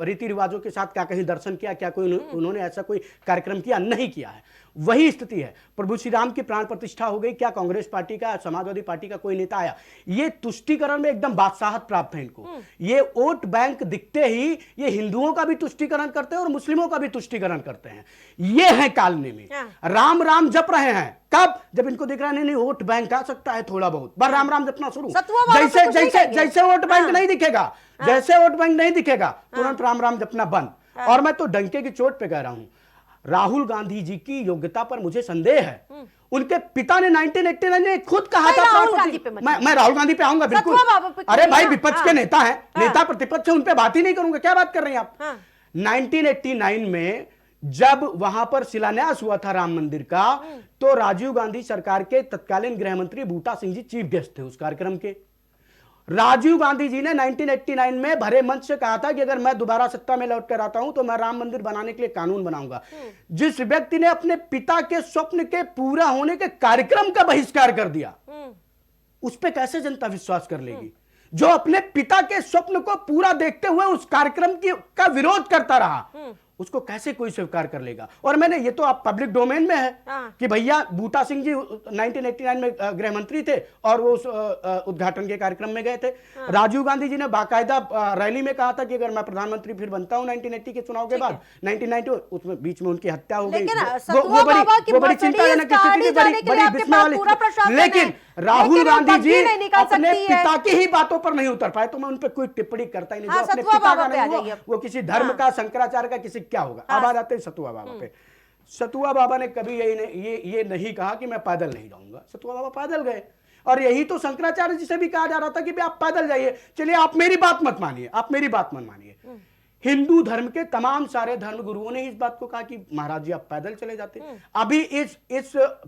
रीति रिवाजों के साथ क्या कहीं दर्शन किया, क्या कोई उन्होंने ऐसा कोई कार्यक्रम किया? नहीं किया है। वही स्थिति है। प्रभु श्री राम की प्राण प्रतिष्ठा हो गई, क्या कांग्रेस पार्टी का, समाजवादी पार्टी का कोई नेता आया? ये तुष्टीकरण में एकदम बादशाहत प्राप्त है इनको। ये वोट बैंक दिखते ही ये हिंदुओं का भी तुष्टीकरण करते हैं और मुस्लिमों का भी तुष्टीकरण करते हैं। ये है कालने में राम राम जप रहे हैं। कब? जब इनको दिख रहा है नहीं वोट बैंक आ सकता है थोड़ा बहुत, बस राम राम जपना शुरू। जैसे जैसे जैसे वोट बैंक नहीं दिखेगा, जैसे वोट बैंक नहीं दिखेगा, तुरंत राम राम जपना बंद। और मैं तो डंके की चोट पे कह रहा हूं, राहुल गांधी जी की योग्यता पर मुझे संदेह है। उनके पिता ने 1989 में खुद कहा था, मैं राहुल गांधी पे आऊंगा बिल्कुल। अरे भाई, विपक्ष के नेता हैं, नेता प्रतिपक्ष है, उन पे बात ही नहीं करूंगा। क्या बात कर रहे हैं आप? 1989 में जब वहां पर शिलान्यास हुआ था राम मंदिर का, तो राजीव गांधी सरकार के तत्कालीन गृह मंत्री बूटा सिंह जी चीफ गेस्ट थे उस कार्यक्रम के। राजीव गांधी जी ने 1989 में भरे मंच से कहा था कि अगर मैं दोबारा सत्ता में लौट कर आता हूं तो मैं राम मंदिर बनाने के लिए कानून बनाऊंगा। जिस व्यक्ति ने अपने पिता के स्वप्न के पूरा होने के कार्यक्रम का बहिष्कार कर दिया, उस पर कैसे जनता विश्वास कर लेगी? जो अपने पिता के स्वप्न को पूरा देखते हुए उस कार्यक्रम का विरोध करता रहा, उसको कैसे कोई स्वीकार कर लेगा? और मैंने ये तो आप पब्लिक डोमेन में है कि भैया बूटा सिंह जी 1989 में गृह मंत्री थे और वो उस उद्घाटन के कार्यक्रम में गए थे। राजीव गांधी जी ने बाकायदा रैली में कहा था कि अगर मैं प्रधानमंत्री फिर बनता हूं 1980 के चुनाव के बाद, 1990 उसमें बीच में उनकी हत्या हो गई। वो बड़ी चिंताजनक स्थिति थी, बड़ी विस्मय वाली। लेकिन राहुल लेकिन वो गांधी पग जी भी नहीं निकल अपने सकती है। पिता की ही बातों पर नहीं उतर पाए, तो मैं उन पर कोई टिप्पणी करता ही नहीं। हाँ, जो अपने सतुआ पिता बाबा का पे नहीं आ हुआ, जाइए। वो किसी धर्म हाँ। का, शंकराचार्य का, किसी क्या होगा। अब आ जाते हैं सतुआ बाबा पे। सतुआ बाबा ने कभी ये नहीं कहा कि मैं पैदल नहीं जाऊंगा। सतुआ बाबा पैदल गए, और यही तो शंकराचार्य जी से भी कहा जा रहा था कि आप पैदल जाइए। चलिए, आप मेरी बात मत मानिए, आप मेरी बात मत मानिए। हिंदू धर्म के तमाम सारे धर्म गुरुओं ने इस बात को कहा कि महाराज जी आप पैदल चले जाते। अभी इस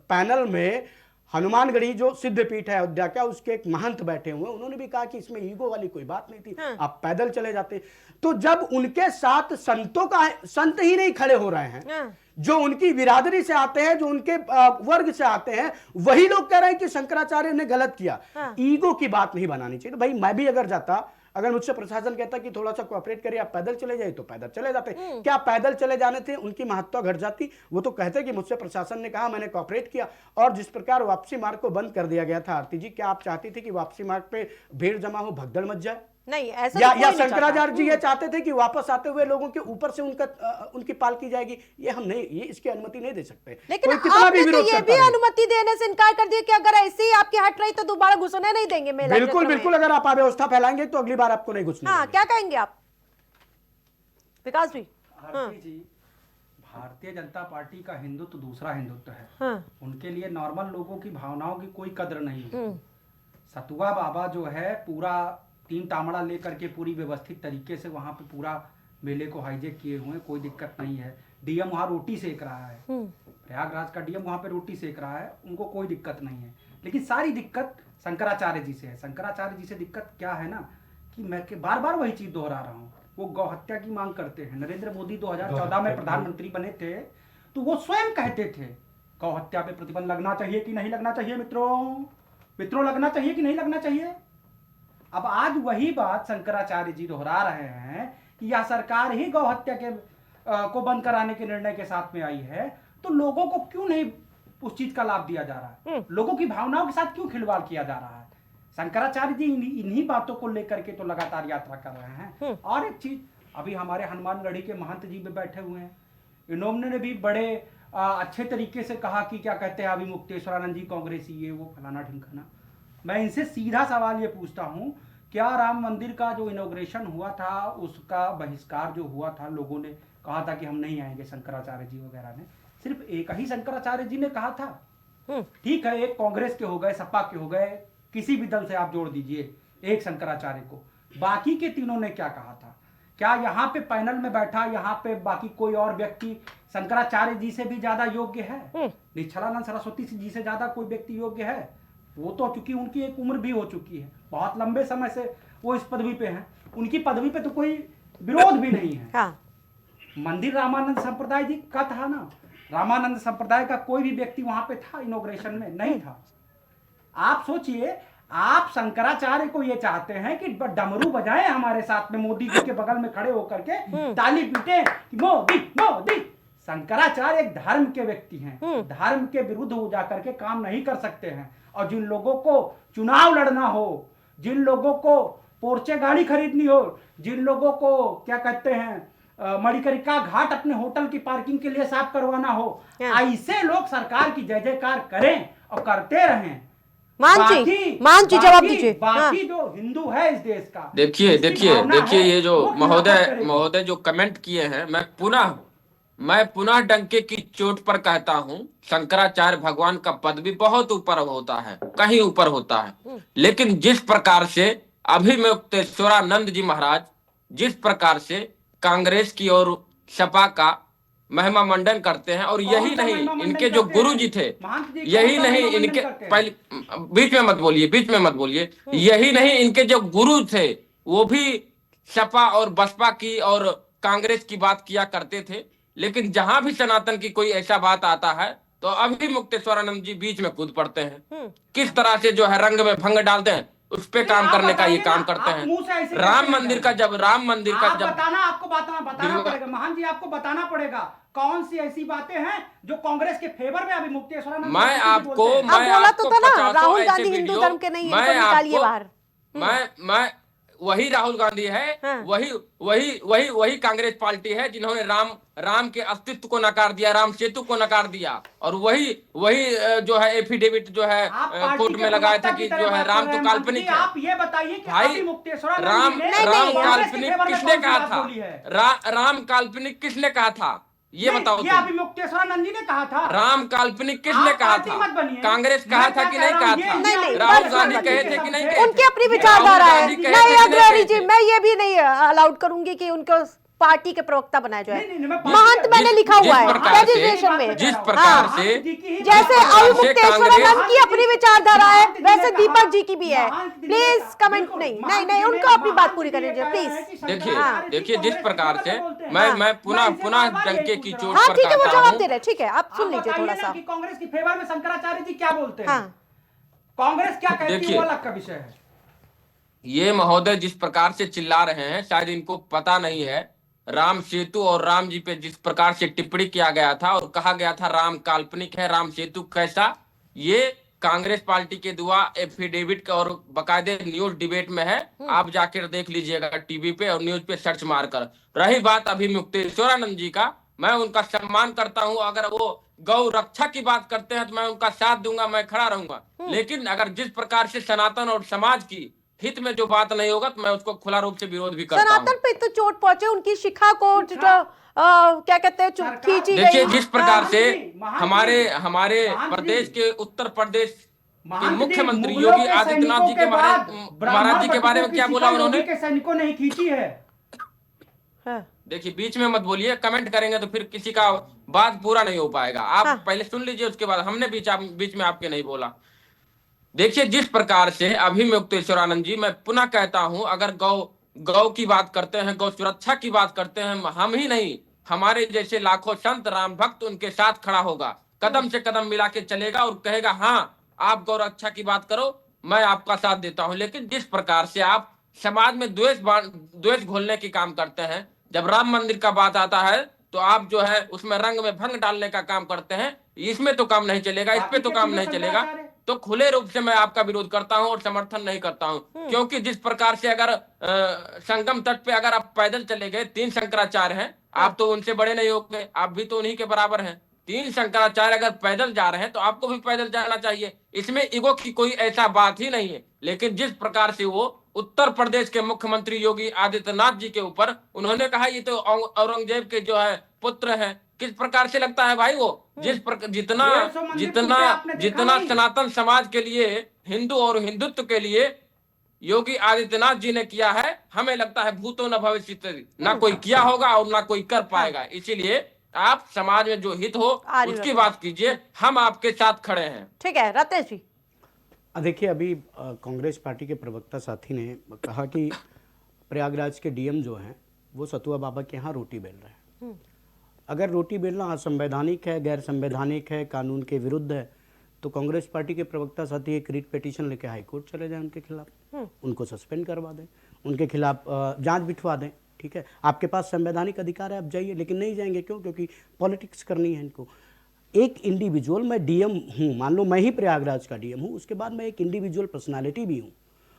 पैनल में हनुमानगढ़ी जो सिद्धपीठ है अयोध्या का, उसके एक महंत बैठे हुए, उन्होंने भी कहा कि इसमें ईगो वाली कोई बात नहीं थी, आप पैदल चले जाते। तो जब उनके साथ संत ही नहीं खड़े हो रहे हैं, जो उनकी बिरादरी से आते हैं, जो उनके वर्ग से आते हैं, वही लोग कह रहे हैं कि शंकराचार्य ने गलत किया। ईगो की बात नहीं बनानी चाहिए। तो भाई मैं भी अगर जाता, अगर मुझसे प्रशासन कहता कि थोड़ा सा कोऑपरेट करिए, आप पैदल चले जाइए, तो पैदल चले जाते। क्या पैदल चले जाने थे उनकी महत्ता घट जाती? वो तो कहते कि मुझसे प्रशासन ने कहा, मैंने कोऑपरेट किया। और जिस प्रकार वापसी मार्ग को बंद कर दिया गया था, आरती जी, क्या आप चाहती थी कि वापसी मार्ग पे भीड़ जमा हो, भगदड़ मच जाए? नहीं, ऐसा या तो कोई नहीं शंकराचार्य जी ये चाहता। चाहते थे कि वापस आते हुए लोगों के ऊपर से उनकी पाल की जाएगी? ये हम नहीं, ये इसकी अनुमति नहीं दे सकते। लेकिन कोई कितना आपने तो विरोध ये करता भी रहे। अनुमति देने से इनकार कर दिया कि अगर ऐसे ही आपकी हट रही तो दोबारा घुसने नहीं देंगे मेला बिल्कुल क्षेत्र में। बिल्कुल, अगर आप अव्यवस्था फैलाएंगे तो अगली बार आपको नहीं घुसने हाँ, देंगे। क्या कहेंगे आप विकास जी? आरती जी, भारतीय जनता पार्टी का हिंदुत्व दूसरा हिंदुत्व है। हाँ। उनके लिए नॉर्मल लोगों की भावनाओं की कोई कद्र नहीं है। सतुआ बाबा जो है पूरा 3 तामड़ा लेकर के पूरी व्यवस्थित तरीके से वहां पे पूरा मेले को हाईजेक किए हुए हैं, कोई दिक्कत नहीं है। डीएम वहां रोटी सेक रहा है, प्रयागराज का डीएम वहां पे रोटी सेक रहा है, उनको कोई दिक्कत नहीं है। लेकिन सारी दिक्कत शंकराचार्य जी से है। शंकराचार्य जी से दिक्कत क्या है ना, कि मैं बार बार वही चीज दोहरा रहा हूँ, वो गौ हत्या की मांग करते हैं। नरेंद्र मोदी 2014 में प्रधानमंत्री बने थे तो वो स्वयं कहते थे गौ हत्या पे प्रतिबंध लगना चाहिए कि नहीं लगना चाहिए। मित्रों लगना चाहिए कि नहीं लगना चाहिए? अब आज वही बात शंकराचार्य जी दोहरा रहे हैं कि यह सरकार ही गौ हत्या के को बंद कराने के निर्णय के साथ में आई है, तो लोगों को क्यों नहीं उस चीज का लाभ दिया जा रहा है? लोगों की भावनाओं के साथ क्यों खिलवाड़ किया जा रहा है? शंकराचार्य जी इन्हीं बातों को लेकर के तो लगातार यात्रा कर रहे हैं। और एक चीज, अभी हमारे हनुमानगढ़ी के महंत जी भी बैठे हुए हैं, इन्होंने भी बड़े अच्छे तरीके से कहा कि क्या कहते हैं अभी मुक्तेश्वरानंद जी कांग्रेसी, ये वो फलाना ढिमकाना। मैं इनसे सीधा सवाल ये पूछता हूं, क्या राम मंदिर का जो इनॉग्रेशन हुआ था उसका बहिष्कार जो हुआ था, लोगों ने कहा था कि हम नहीं आएंगे, शंकराचार्य जी वगैरह ने, सिर्फ एक ही शंकराचार्य जी ने कहा था? ठीक है, एक कांग्रेस के हो गए, सपा के हो गए, किसी भी दल से आप जोड़ दीजिए एक शंकराचार्य को, बाकी के तीनों ने क्या कहा था? क्या यहाँ पे पैनल में बैठा यहाँ पे बाकी कोई और व्यक्ति शंकराचार्य जी से भी ज्यादा योग्य है? निश्चलानंद सरस्वती जी से ज्यादा कोई व्यक्ति योग्य है? वो तो चूंकि उनकी एक उम्र भी हो चुकी है, बहुत लंबे समय से वो इस पदवी पे हैं, उनकी पदवी पे तो कोई विरोध भी नहीं है। हाँ। मंदिर रामानंद संप्रदाय जी का था ना, रामानंद संप्रदाय का कोई भी व्यक्ति वहां पे था इनॉग्रेशन में? नहीं था। आप सोचिए, आप शंकराचार्य को ये चाहते हैं कि डमरू बजाएं हमारे साथ में, मोदी जी के बगल में खड़े होकर के ताली पीटे कि मोदी मोदी। शंकराचार्य एक धर्म के व्यक्ति हैं, धर्म के विरुद्ध वो जाकर के काम नहीं कर सकते हैं। और जिन लोगों को चुनाव लड़ना हो, जिन लोगों को पोर्चे गाड़ी खरीदनी हो, जिन लोगों को क्या कहते हैं मणिकर्णिका घाट अपने होटल की पार्किंग के लिए साफ करवाना हो, ऐसे लोग सरकार की जय जयकार करें और करते रहें। मान जी जवाब दीजिए। बाकी जो हिंदू है इस देश का, देखिए ये जो महोदय जो कमेंट किए हैं, मैं पुनः डंके की चोट पर कहता हूं, शंकराचार्य भगवान का पद भी बहुत ऊपर होता है, कहीं ऊपर होता है। लेकिन जिस प्रकार से अभी मुक्तेश्वरानंद जी महाराज जिस प्रकार से कांग्रेस की और सपा का महिमा मंडन करते हैं, और यही नहीं इनके जो गुरु जी थे, यही नहीं इनके पहले बीच में मत बोलिए, यही नहीं इनके जो गुरु थे वो भी सपा और बसपा की और कांग्रेस की बात किया करते थे। लेकिन जहां भी सनातन की कोई ऐसा बात आता है तो अभी मुक्तेश्वरानंद जी बीच में कूद पड़ते हैं। किस तरह से जो है रंग में भंग डालते हैं, उस पे काम करने का ये काम करते हैं। राम मंदिर का जब आपको बताना पड़ेगा महान जी, आपको बताना पड़ेगा कौन सी ऐसी बातें हैं जो कांग्रेस के फेवर में अभी मुक्तेश्वरानंद मैं आपको बोला तो था ना, राहुल गांधी हिंदू धर्म के नहीं है, निकालिए बाहर। वही राहुल गांधी है। हाँ। वही वही वही वही कांग्रेस पार्टी है जिन्होंने राम के अस्तित्व को नकार दिया, राम सेतु को नकार दिया। और वही वही जो है एफिडेविट जो है कोर्ट में लगाया था कि जो है राम तो काल्पनिक है। आप ये बताइए कि भाई अभी मुक्तेश्वर राम काल्पनिक किसने कहा था? राम काल्पनिक किसने कहा था ये बताओ। ये अभी मुक्तेश्वरानंद जी ने कहा था। राम काल्पनिक किसने कहा था? कांग्रेस कहा था कि नहीं कहा था? नहीं, राहुल गांधी कहे थे कि नहीं कहे? उनकी अपनी विचारधारा है। नहीं अग्रहरी जी, मैं ये भी नहीं अलाउड करूंगी कि उनको पार्टी के प्रवक्ता बनाया जाए। महंत मैंने लिखा हुआ है रजिस्ट्रेशन में। जिस प्रकार से जैसे अभी मुक्तेश्वरानंद की अपनी विचारधारा है, वैसे दीपक जी की भी है। प्लीज कमेंट नहीं उनको अपनी बात पूरी करने दीजिए प्लीज। देखिए जिस प्रकार से मैं पुनः डंके की चोट हाँ पर ठीक है, वो कहता जवाब हूं। दे रहे, ठीक है आप सुन लीजिए थोड़ा सा। कांग्रेस की फेवर में शंकराचार्य जी क्या बोलते हैं? हाँ कांग्रेस क्या कहती है देखिए, वो अलग का विषय है। ये महोदय जिस प्रकार से चिल्ला रहे हैं, शायद इनको पता नहीं है राम सेतु और राम जी पे जिस प्रकार से टिप्पणी किया गया था और कहा गया था राम काल्पनिक है, राम सेतु कैसा, ये कांग्रेस पार्टी के दुआ एफिडेविट का और बकायदे न्यूज डिबेट में है। आप जाकर देख लीजिएगा टीवी पे और न्यूज पे सर्च मारकर। रही बात अभी मुक्तेश्वरानंद जी का, मैं उनका सम्मान करता हूं। अगर वो गौ रक्षा की बात करते हैं तो मैं उनका साथ दूंगा, मैं खड़ा रहूंगा। लेकिन अगर जिस प्रकार से सनातन और समाज की हित में जो बात नहीं होगा तो मैं उसको खुला रूप से विरोध भी करता हूं। सनातन पे तो चोट पहुंचे, उनकी शिखा को क्या कहते हैं खींची गई। देखिए जिस प्रकार से हमारे प्रदेश के उत्तर प्रदेश के मुख्यमंत्री योगी आदित्यनाथ जी के महाराज जी के बारे में क्या बोला उन्होंने? सैनिकों नहीं खींची है। देखिए बीच में मत बोलिए, कमेंट करेंगे तो फिर किसी का बात पूरा नहीं हो पाएगा। आप पहले सुन लीजिए, उसके बाद हमने बीच में आपके नहीं बोला। देखिए जिस प्रकार से अभी मुक्तेश्वरानंद जी, मैं पुनः कहता हूं, अगर गौ की बात करते हैं, गौ सुरक्षा की बात करते हैं, हम ही नहीं हमारे जैसे लाखों संत राम भक्त उनके साथ खड़ा होगा, कदम से कदम मिला के चलेगा और कहेगा हाँ आप गौ रक्षा की बात करो, मैं आपका साथ देता हूं। लेकिन जिस प्रकार से आप समाज में द्वेष घोलने की काम करते हैं, जब राम मंदिर का बात आता है तो आप जो है उसमें रंग में भंग डालने का काम करते हैं। इसमें तो काम नहीं चलेगा, इस पे तो काम नहीं चलेगा। तो खुले रूप से मैं आपका विरोध करता हूं और समर्थन नहीं करता हूं। क्योंकि जिस प्रकार से अगर संगम तट पे अगर आप पैदल चले गए, 3 शंकराचार्य हैं, आप तो उनसे बड़े नहीं हो गए, आप भी तो उन्हीं के बराबर हैं। 3 शंकराचार्य अगर पैदल जा रहे हैं तो आपको भी पैदल जाना चाहिए। इसमें ईगो की कोई ऐसा बात ही नहीं है। लेकिन जिस प्रकार से वो उत्तर प्रदेश के मुख्यमंत्री योगी आदित्यनाथ जी के ऊपर उन्होंने कहा ये तो औरंगजेब के जो है पुत्र हैं, किस प्रकार से लगता है भाई वो जितना सनातन समाज के लिए, हिंदू और हिंदुत्व के लिए योगी आदित्यनाथ जी ने किया है, हमें लगता है भूतो न भविष्यति, ना कोई किया होगा और ना कोई कर पाएगा। इसीलिए आप समाज में जो हित हो उसकी बात कीजिए, हम आपके साथ खड़े हैं। ठीक है रत्नेश जी। देखिए अभी कांग्रेस पार्टी के प्रवक्ता साथी ने कहा कि प्रयागराज के डीएम जो हैं वो सतुआ बाबा के यहाँ रोटी बेल रहे हैं। अगर रोटी बेलना असंवैधानिक है, गैर संवैधानिक है, कानून के विरुद्ध है, तो कांग्रेस पार्टी के प्रवक्ता साथी एक रिट पिटीशन लेके हाई कोर्ट चले जाएं उनके खिलाफ, उनको सस्पेंड करवा दें, उनके खिलाफ जांच बिठवा दें। ठीक है, आपके पास संवैधानिक अधिकार है, आप जाइए। लेकिन नहीं जाएंगे, क्यों? क्योंकि पॉलिटिक्स करनी है इनको। एक इंडिविजुअल, मैं डीएम हूँ, मान लो मैं ही प्रयागराज का डीएम हूँ, उसके बाद मैं एक इंडिविजुअल पर्सनालिटी भी हूँ,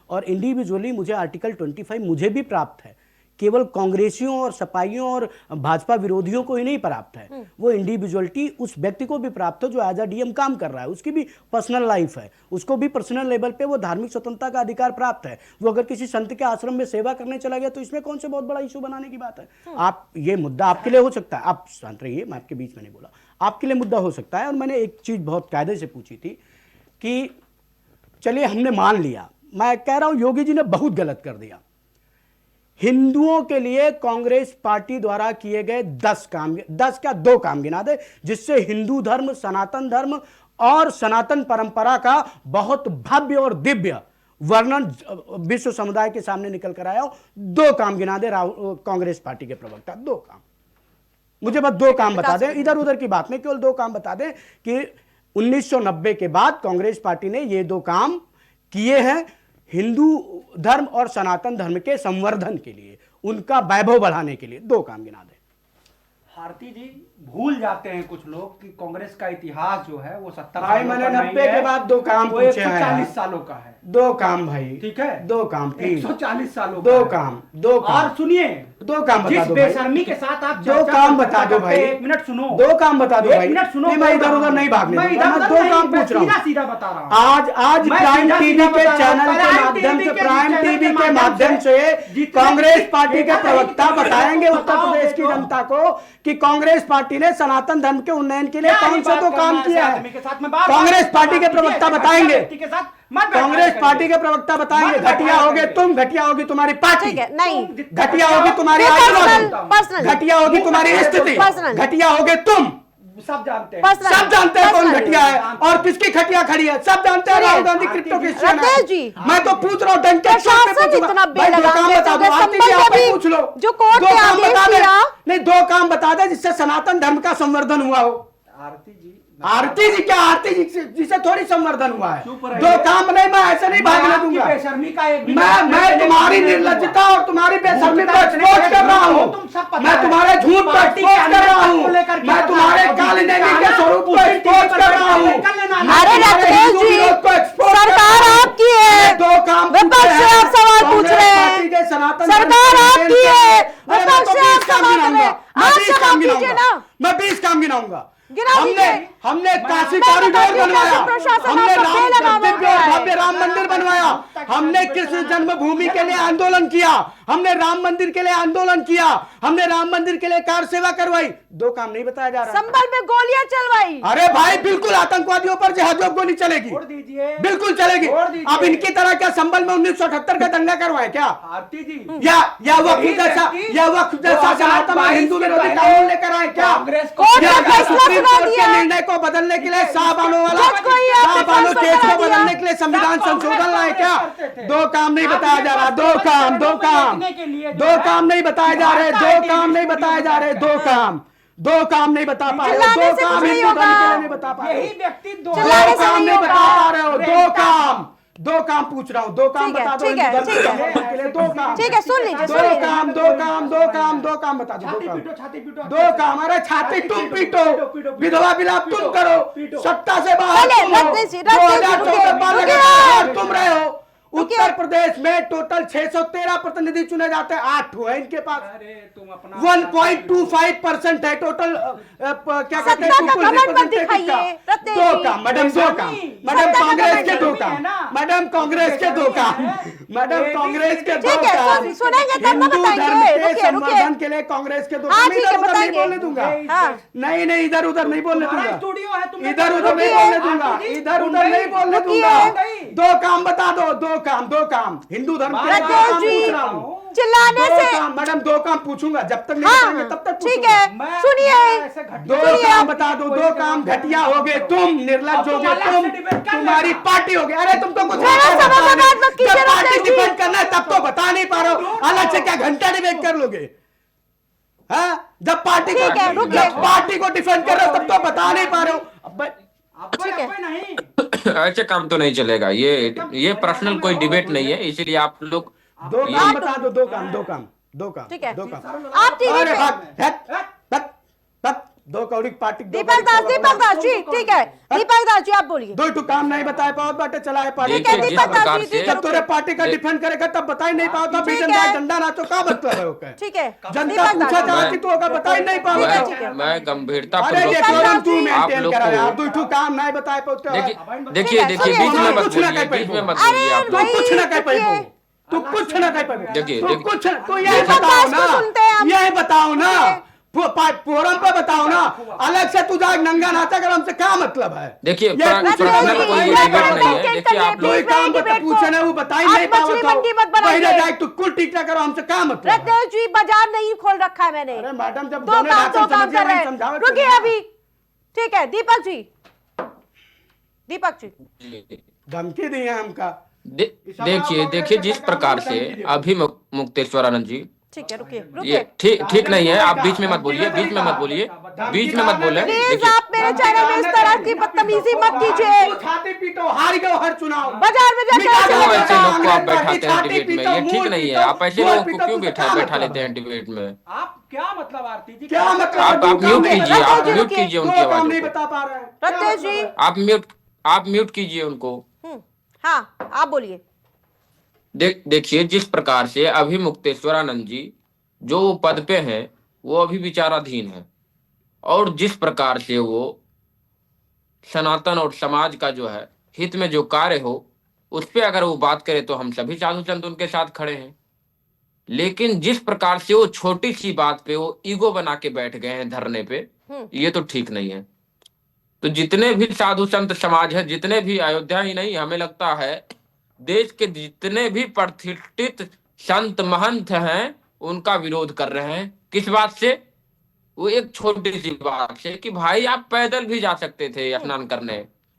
और इंडिविजुअली मुझे आर्टिकल 25 मुझे भी प्राप्त है। केवल कांग्रेसियों और सपाइयों और भाजपा विरोधियों को ही नहीं प्राप्त है, वो इंडिविजुअलिटी उस व्यक्ति को भी प्राप्त है जो एज अ डीएम काम कर रहा है। उसकी भी पर्सनल लाइफ है, उसको भी पर्सनल लेवल पे वो धार्मिक स्वतंत्रता का अधिकार प्राप्त है। वो अगर किसी संत के आश्रम में सेवा करने चला गया तो इसमें कौन से बहुत बड़ा इशू बनाने की बात है? आप, ये मुद्दा आपके लिए हो सकता है, आप शांत रहिए, मैं आपके बीच में नहीं बोला, आपके लिए मुद्दा हो सकता है। और मैंने एक चीज बहुत कायदे से पूछी थी कि चलिए हमने मान लिया, मैं कह रहा हूं योगी जी ने बहुत गलत कर दिया। हिंदुओं के लिए कांग्रेस पार्टी द्वारा किए गए 10 काम, 10 क्या 2 काम गिना दे, जिससे हिंदू धर्म, सनातन धर्म और सनातन परंपरा का बहुत भव्य और दिव्य वर्णन विश्व समुदाय के सामने निकल कर आया हो। 2 काम गिना दे कांग्रेस पार्टी के प्रवक्ता, 2 काम, मुझे बस 2 काम बता दें, इधर उधर की बात नहीं, केवल 2 काम बता दें कि 1990 के बाद कांग्रेस पार्टी ने ये 2 काम किए हैं हिंदू धर्म और सनातन धर्म के संवर्धन के लिए, उनका वैभव बढ़ाने के लिए। 2 काम गिना दें। भारती जी भूल जाते हैं कुछ लोग कि कांग्रेस का इतिहास जो है वो 70 भाई सालों मैंने का नहीं 90 के है, बाद दो काम वो पूछे हैं 140 सालों का है। दो काम भाई, ठीक है, दो काम प्लीज, 140 सालों दो का है। दो काम और सुनिए, दो काम बता जिस दो भाई, बेशर्मी के साथ आप दो चर्चा काम करते बता दो करते, भाई, एक मिनट सुनो, दो काम बता दो एक भाई, मिनट सुनो, नहीं मैं इधर उधर नहीं भागने मैं दूंगा, मैं इधर दो उधर काम नहीं, पूछ रहा हूँ। सीधा बता रहा हूँ। आज मैं प्राइम सीधा टीवी के बता रहा हूँ, चैनल के प्राइम माध्यम टीवी से, के प्राइम चैनल टीवी के के माध्यम माध्यम से जितने कांग्रेस पार्टी के देखा प्रवक्ता नहीं, बताएंगे उत्तर बताओ प्रदेश की देखो। जनता को कि कांग्रेस पार्टी ने सनातन धर्म के उन्नयन के लिए क्या कौन ही से बात दो करना काम है किए ऐसे हैं। आदमी के साथ में बार-बार कांग्रेस पार्टी के बात कीजिए, प्रवक्ता ऐसे बताएंगे, व्यक्ति के साथ मत बैठाया कांग्रेस करिए। पार्टी के प्रवक्ता बताएंगे, मत बैठाया घटिया होगे करिए। तुम, घटिया होगी तुम्हारी पार्टी, ठीक है, नहीं घटिया होगी तुम्हारी ये आइडियोलॉजी, पर्सनल घटिया होगी तुम्हारी स्थिति, पर्सनल। घटिया होगे तुम, सब जानते हैं, पर्सनल, सब जानते हैं कौन पर्सनल। घटिया है और किसकी खटिया खड़ी है, सब जानते हैं। सुनिए, राहुल गांधी क्रिप्टो क्रिश्चियन राकेश है। जी, मैं तो पूछ रहा हूँ, डंके चोट पे प्रशासन पूछूंगा। इतना भाई दो बेलगाम काम कैसे बता हो दो, गया? आरती जी संबल आप में ही भी पूछ लो, जो कोर्ट दो ने काम आदेश बता दे, दिया। नहीं दो काम बता दे जिससे सनातन धर्म का संवर्धन हुआ हो। आरती जी आरती जी क्या, आरती जी जिसे थोड़ी संवर्धन हुआ है, चुप रहिए। दो काम नहीं, मैं ऐसे नहीं भागने आपकी दूंगा। बेशर्मी का एक भी मैं तुम्हारी निर्लज्जता और तुम्हारी बेशर्मी को एक्सपोज कर रहा हूँ, मैं तुम्हारे झूठ को एक्सपोज कर रहा हूँ, मैं तुम्हारे काले नेमी के स्वरूप को एक्सपोज कर रहा हूँ, अरे राकेश जी, सरकार आपकी है, दो काम विपक्ष से आप सवाल पूछ रहे हैं, सरकार आपकी है, विपक्ष से आप सवाल कर रहे हैं, आप जवाब दीजिए ना। मैं 20 काम गिनाऊंगा। गिना हमने दीजिए। हमने काशी मैं कॉरिडोर बताती हूँ बनवाया, कैसे प्रशासन हमने आपका बेलगाम हो दिव्य गया और है। भव्य राम मंदिर बनवाया, हमने कृष्ण जन्मभूमि के लिए आंदोलन किया, हमने राम मंदिर के लिए आंदोलन किया, हमने राम मंदिर के लिए कार सेवा करवाई। दो काम नहीं बताया जा रहा। संबल में गोलियां चलवाई। अरे भाई बिल्कुल आतंकवादियों पर जहाजों गोली चलेगी, छोड़ दीजिए, बिल्कुल चलेगी। छोड़ दीजिए। अब इनकी तरह क्या संबल में 1978 का दंगा करवाए क्या, आरती जी या वक्फ जैसा सनातन और हिंदू विरोधी कानून लेकर आए क्या, कांग्रेस कोर्ट ने या फैसला सुप्रीम सुना कोर्ट के दिया। निर्णय को बदलने के लिए शाहबानो वाला जज को ही आपने शाहबानो फैसला केस करा को दिया। बदलने के लिए संविधान सब संशोधन लाए क्या, करते थे। दो काम नहीं बताया जा रहा, दो काम दो काम दो काम नहीं बताए जा रहे, दो काम नहीं बताए जा रहे, दो काम नहीं बता पा रहे, चिल्लाने दो से काम कुछ नहीं हिंदू धर्म के लिए होगा। नहीं बता पा रहे, यही व्यक्ति दो चिल्लाने से काम नहीं नहीं बता होगा। पा रहे हो, दो काम पूछ रहा हूँ, दो काम ठीक है, बता दो ठीक है, हिंदू धर्म ठीक है। के लिए, दो काम, ठीक है, सुन लीजिए, सुन दो लीजिए। काम दो काम दो काम दो काम बता दो, छाती दो काम पीटो, छाती पीटो, दो काम। अरे छाती तुम पीटो, विधवा विलाप तुम करो, सत्ता से बाहर पहले तुम हो, रत्नेश जी, 2014 बाद रुकिए। लगातार तुम रहे हो। उत्तर प्रदेश में टोटल 613 प्रतिनिधि चुने जाते हैं, 8 हुए इनके पास, अरे तुम अपना 1.25% है टोटल क्या कहते हैं सत्ता का पीपुल कमंड मत रिप्रेजेंटेटिव का। दिखाइए, रत्नेश दो जी। काम मैडम, दो काम मैडम, सत्ता का कांग्रेस कमंड के दो है काम ना। मैडम, कांग्रेस के दो काम मैडम, कांग्रेस के दो ठीक है, काम, सुनेंगे तब ना हिंदू बताएंगे। धर्म के रुकिए, संवर्धन के लिए कांग्रेस के दो हाँ, काम। ठीक है, इधर उधर नहीं बताएंगे। बोलने दूंगा, हाँ। नहीं नहीं इधर उधर नहीं बोलने तुम्हारा दूंगा, स्टूडियो है, तुमने इधर कहा उधर नहीं रुकिए। बोलने दूंगा, आरती जी, इधर उधर नहीं बोलने रुकिए। दूंगा। दो काम बता दो, दो काम हिंदू धर्म के लिए दो राकेश काम जी, पूछ रहा हूं। चिल्लाने दो से काम मैडम, दो काम पूछूंगा, जब तक नहीं हाँ, बताएंगे तब तक ठीक पूछूंगा। है, सुनिए। दो काम बता दो, दो काम घटिया हो गए तुम, निर्लज्ज हो गए तुम, तुम्हारी पार्टी हो गई। अरे तुम तो कुछ मेरा नहीं समय बता बर्बाद मत रहे। कीजिए, जब पार्टी राकेश जी। डिफेंड करना है तब तो बता नहीं पा रहे हो, अलग से क्या घंटा डिबेट कर लोगे, हाँ? जब पार्टी को ठीक है, रुकिए। जब पार्टी को डिफेंड कर रहे हो तब तो बता नहीं पा रहे हो। ठीक है। नहीं ऐसे काम तो नहीं चलेगा, ये पर्सनल कोई डिबेट नहीं है, इसीलिए आप लोग दो काम बता दो, दो काम ठीक है। दो काम। आप टीवी अरे पे हट, दो कौड़ी पार्टी दीपक दास जी, ठीक है, दीपक दास जी आप बोलिए। दो काम नहीं बताए पाओ बाटे चलाए पार्टी। ठीक है, जिस दीपक दास प्रकार जी, से- ठीक है, जब तोरे पार्टी का डिफेंड करेगा तब बता ही नहीं पाओ, तब ठीक बीजन है। जाए डंडा नाचो, का मतलब है ओके? ठीक है, जनता दीपक पूछा दास जाए कि तू होगा बता ही नहीं ठीक है, ठीक है। पाओ। मैं गंभीरता अरे ये दीपक कौन दास तू जी, आप मेंटेन लोग करा को- यार, दो काम नहीं बताए पाओ। देखिए सुनिए। बीच में मत कुछ ना बोलिए, कह बीच में मत अरे बोलिए आप तू लोग। कुछ ना कह पाई, रुकिए। तू कुछ ना कह पाई। देखिए, तू देखिए। कुछ तू यही दीपक बताओ दास को सुनते हैं ना, हम। यही बताओ ना, फोरम पे बताओ ना, अलग से तू जाए नंगा नाचा कर, हमसे क्या मतलब है? देखिए ये पर्सनल कुछ कोई नहीं डिबेट बताइए, नहीं है। देखिए आप कोई लोग काम बता पूछे ना, वो बता ही नहीं पाओ। मंडी मत बनाइए। जाए तू कुल टीका करो, हमसे क्या मतलब है? रत्नेश जी, बाजार नहीं खोल रखा है मैंने। अरे मैडम जब दो दोनों काम राशन कर समझिए, रहे नहीं हैं। समझाओ रुकिए चलिए। अभी, ठीक है, दीपक जी धमकी दी है हमका। देखिए जिस प्रकार से अभी मुक्तेश्वर आनंद जी ठीक है, रुकिए ये रुकिए ठीक नहीं है। आप बीच में मत बोलिए, बीच में मत बोलिए, बीच में मत बोले। प्लीज देखिए, आप मेरे चैनल में इस तरह की बदतमीजी मत कीजिए। छाती पीटो, हार गए हर चुनाव। बाजार में जाकर क्यों ऐसे लोग को आप कांग्रेस पार्टी बैठाते हैं छाती डिबेट में? पीटो, ये ठीक मूड नहीं है। पीटो, आप ऐसे गोल लोगों को पीटो, क्यों तो क्या बैठा मतलब लेते है? हैं डिबेट में? आप क्या मतलब आरती जी? क्या मतलब? आप म्यूट कीजिए, आप रुकिए, म्यूट कीजिए उनकी दो काम आवाज नहीं को। बता पा रहे हैं। क्या रत्तेश मतलब जी। है? आप म्यूट कीजिए उनको। हाँ आप बोलिए। देखिए, जिस प्रकार से अभी मुक्तेश्वर आनंद जी जो पद पे हैं वो अभी विचाराधीन है, और जिस प्रकार से वो सनातन और समाज का जो है हित में जो कार्य हो उस पे अगर वो बात करे तो हम सभी साधु संत उनके साथ खड़े हैं। लेकिन जिस प्रकार से वो छोटी सी बात पे वो ईगो बना के बैठ गए हैं धरने पे, ये तो ठीक नहीं है। तो जितने भी साधु संत समाज है, जितने भी, अयोध्या ही नहीं, हमें लगता है देश के जितने भी प्रतिष्ठित संत महंत हैं उनका विरोध कर रहे हैं। किस बात से? वो एक छोटी सी बात से कि भाई आप पैदल भी जा सकते थे स्नान करने,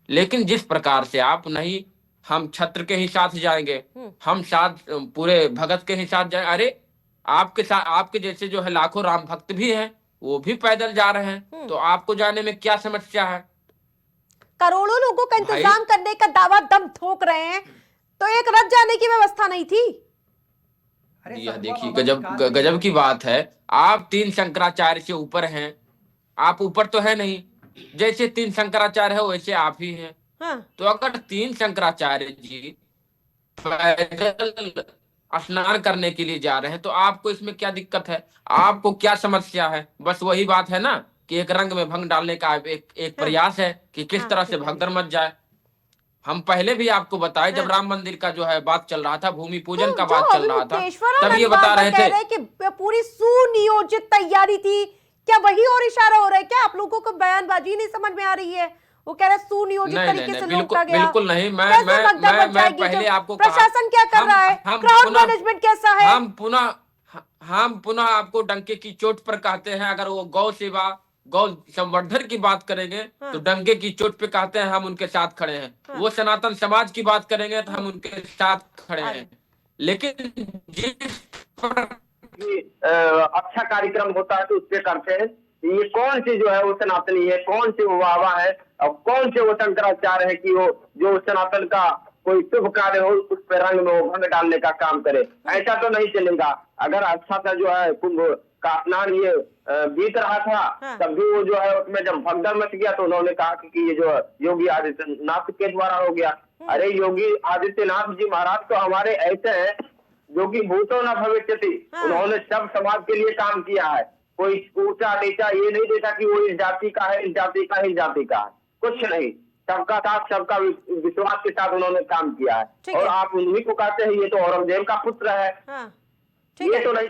लेकिन जिस प्रकार से आप नहीं, हम छत्र के ही साथ जाएंगे, हम साथ पूरे भगत के ही साथ जाएंगे। अरे आपके साथ आपके जैसे जो है लाखों राम भक्त भी हैं, वो भी पैदल जा रहे हैं, तो आपको जाने में क्या समस्या है? करोड़ों लोगों का भाई- इंतजाम करने का दावा दम थोक रहे हैं, तो एक रथ जाने की व्यवस्था नहीं थी? अरे यह सर, देखिए, वो गजब अधिकार गजब की बात है। आप 3 शंकराचार्य से ऊपर हैं, आप ऊपर तो है नहीं। जैसे 3 शंकराचार्य है वैसे आप ही हैं। हाँ। तो अगर 3 शंकराचार्य जी पैदल स्नान करने के लिए जा रहे हैं तो आपको इसमें क्या दिक्कत है? आपको क्या समस्या है? बस वही बात है ना कि एक रंग में भंग डालने का एक प्रयास है कि किस तरह से भगदड़ मच जाए। हम पहले भी आपको बताए, जब राम मंदिर का जो है बात चल रहा था, भूमि पूजन का बात चल रहा था, तब ये बता रहे थे कि पूरी सुनियोजित तैयारी थी। क्या वही और इशारा हो रहा है क्या? आप लोगों को बयानबाजी नहीं समझ में आ रही है? वो कह रहे सुनियोजित नहीं, तरीके नहीं, से नहीं, लूटा गया। बिल्कुल नहीं। मैं कैसे मैं भगदड़ मैं मच मैं जाएगी? पहले जो आपको कहा- प्रशासन क्या कर रहा है, क्राउड मैनेजमेंट कैसा है? हम पुनः आपको डंके की चोट पर कहते हैं। अगर वो गौ सेवा, गौ संवर्धन की बात करेंगे तो डंके की चोट पे कहते हैं हम उनके साथ खड़े हैं। वो सनातन समाज की बात करेंगे तो हम उनके साथ खड़े हैं। लेकिन जिस अच्छा कार्यक्रम होता है तो उससे करते हैं। ये कौन सी जो है वो सनातनी है, कौन सी वो बाबा है, और कौन से वो शंकराचार्य है कि वो जो सनातन का कोई शुभ कार्य हो उस पे रंग में वो भंग डालने का काम करे? ऐसा तो नहीं चलेगा। अगर अच्छा सा जो है कुंभ का स्नान ये बीत रहा था, तब भी वो जो है उसमें जब भगदड़ मच गया तो उन्होंने कहा कि ये जो योगी आदित्यनाथ के द्वारा हो गया। अरे योगी आदित्यनाथ जी महाराज तो हमारे ऐसे हैं जो कि भूतो न भविष्यति। उन्होंने सब समाज के लिए काम किया है। कोई ऊंचा नीचा ये नहीं देखा कि वो इस जाति का है, इस जाति का है, इस जाति का है, कुछ नहीं। सबका साथ, सबका विश्वास के साथ उन्होंने काम किया है। और आप उन्हीं को कहते हैं ये तो औरंगजेब का पुत्र है। ये तो नहीं,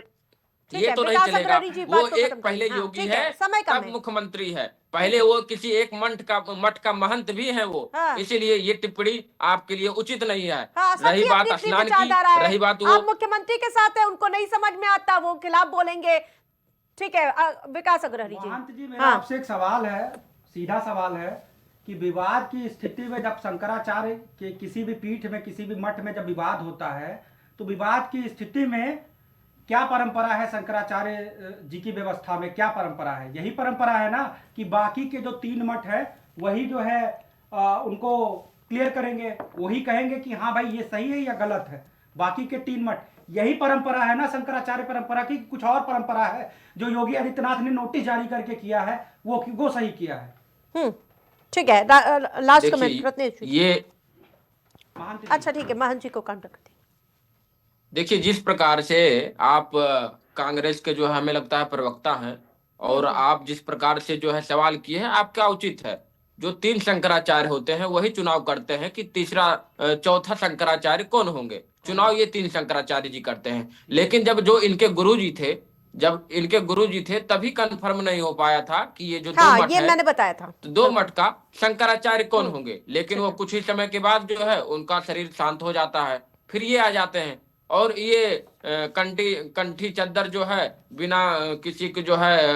ये तो नहीं चलेगा। वो एक पहले योगी है, तब मुख्यमंत्री है, पहले वो किसी एक मठ का महंत भी है वो। इसीलिए ये टिप्पणी आपके लिए उचित नहीं है। रही बात स्नान की, रही बात वो आप मुख्यमंत्री के साथ है, उनको नहीं समझ में आता, वो खिलाफ बोलेंगे। ठीक है, विकास अग्रहरी जी। महंत जी, मेरा आपसे एक सवाल है, सीधा सवाल है कि विवाद की स्थिति में जब शंकराचार्य के किसी भी पीठ में, किसी भी मठ में जब विवाद होता है, तो विवाद की स्थिति में क्या परंपरा है? शंकराचार्य जी की व्यवस्था में क्या परंपरा है? यही परंपरा है ना कि बाकी के जो 3 मठ है वही जो है उनको क्लियर करेंगे, वही कहेंगे कि हाँ भाई ये सही है या गलत है। बाकी के 3 मठ, यही परंपरा है ना शंकराचार्य परंपरा की? कुछ और परंपरा है जो योगी आदित्यनाथ ने नोटिस जारी करके किया है वो सही किया है? ठीक है, लास्ट कमेंट रत्नेश जी। ये अच्छा ठीक है, महंत जी को काउंटर करते हैं। देखिए, जिस प्रकार से आप कांग्रेस के जो है हमें लगता है प्रवक्ता हैं, और आप जिस प्रकार से जो है सवाल किए हैं, आपका उचित है। जो 3 शंकराचार्य होते हैं वही चुनाव करते हैं कि चौथा शंकराचार्य कौन होंगे। चुनाव ये 3 शंकराचार्य जी करते हैं। लेकिन जब इनके गुरुजी थे तभी कंफर्म नहीं हो पाया था कि ये जो 2 मठ ये है, मैंने बताया था, तो 2 मठ का शंकराचार्य कौन होंगे। लेकिन वो कुछ ही समय के बाद जो है उनका शरीर शांत हो जाता है, फिर ये आ जाते हैं। और ये कंठी चद्दर जो है बिना किसी के जो है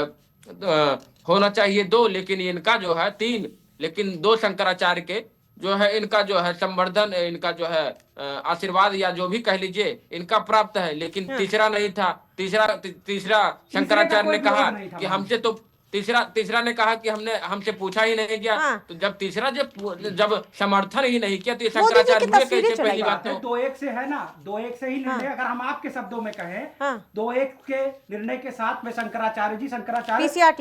होना चाहिए 2, लेकिन इनका जो है 3। लेकिन 2 शंकराचार्य के जो है इनका जो है संवर्धन, इनका जो है आशीर्वाद या जो भी कह लीजिए इनका प्राप्त है, लेकिन तीसरा नहीं था। तीसरा शंकराचार्य ने कहा कि हमसे तो तीसरा ने कहा कि हमसे पूछा ही नहीं गया। तो जब तीसरा जब समर्थन ही नहीं किया तो शंकराचार्य हुए कैसे? पहली बात तो 2-1 से है ना, 2-1 से ही निर्णय। अगर हम आपके शब्दों में कहें 2-1 के निर्णय के साथ में शंकराचार्य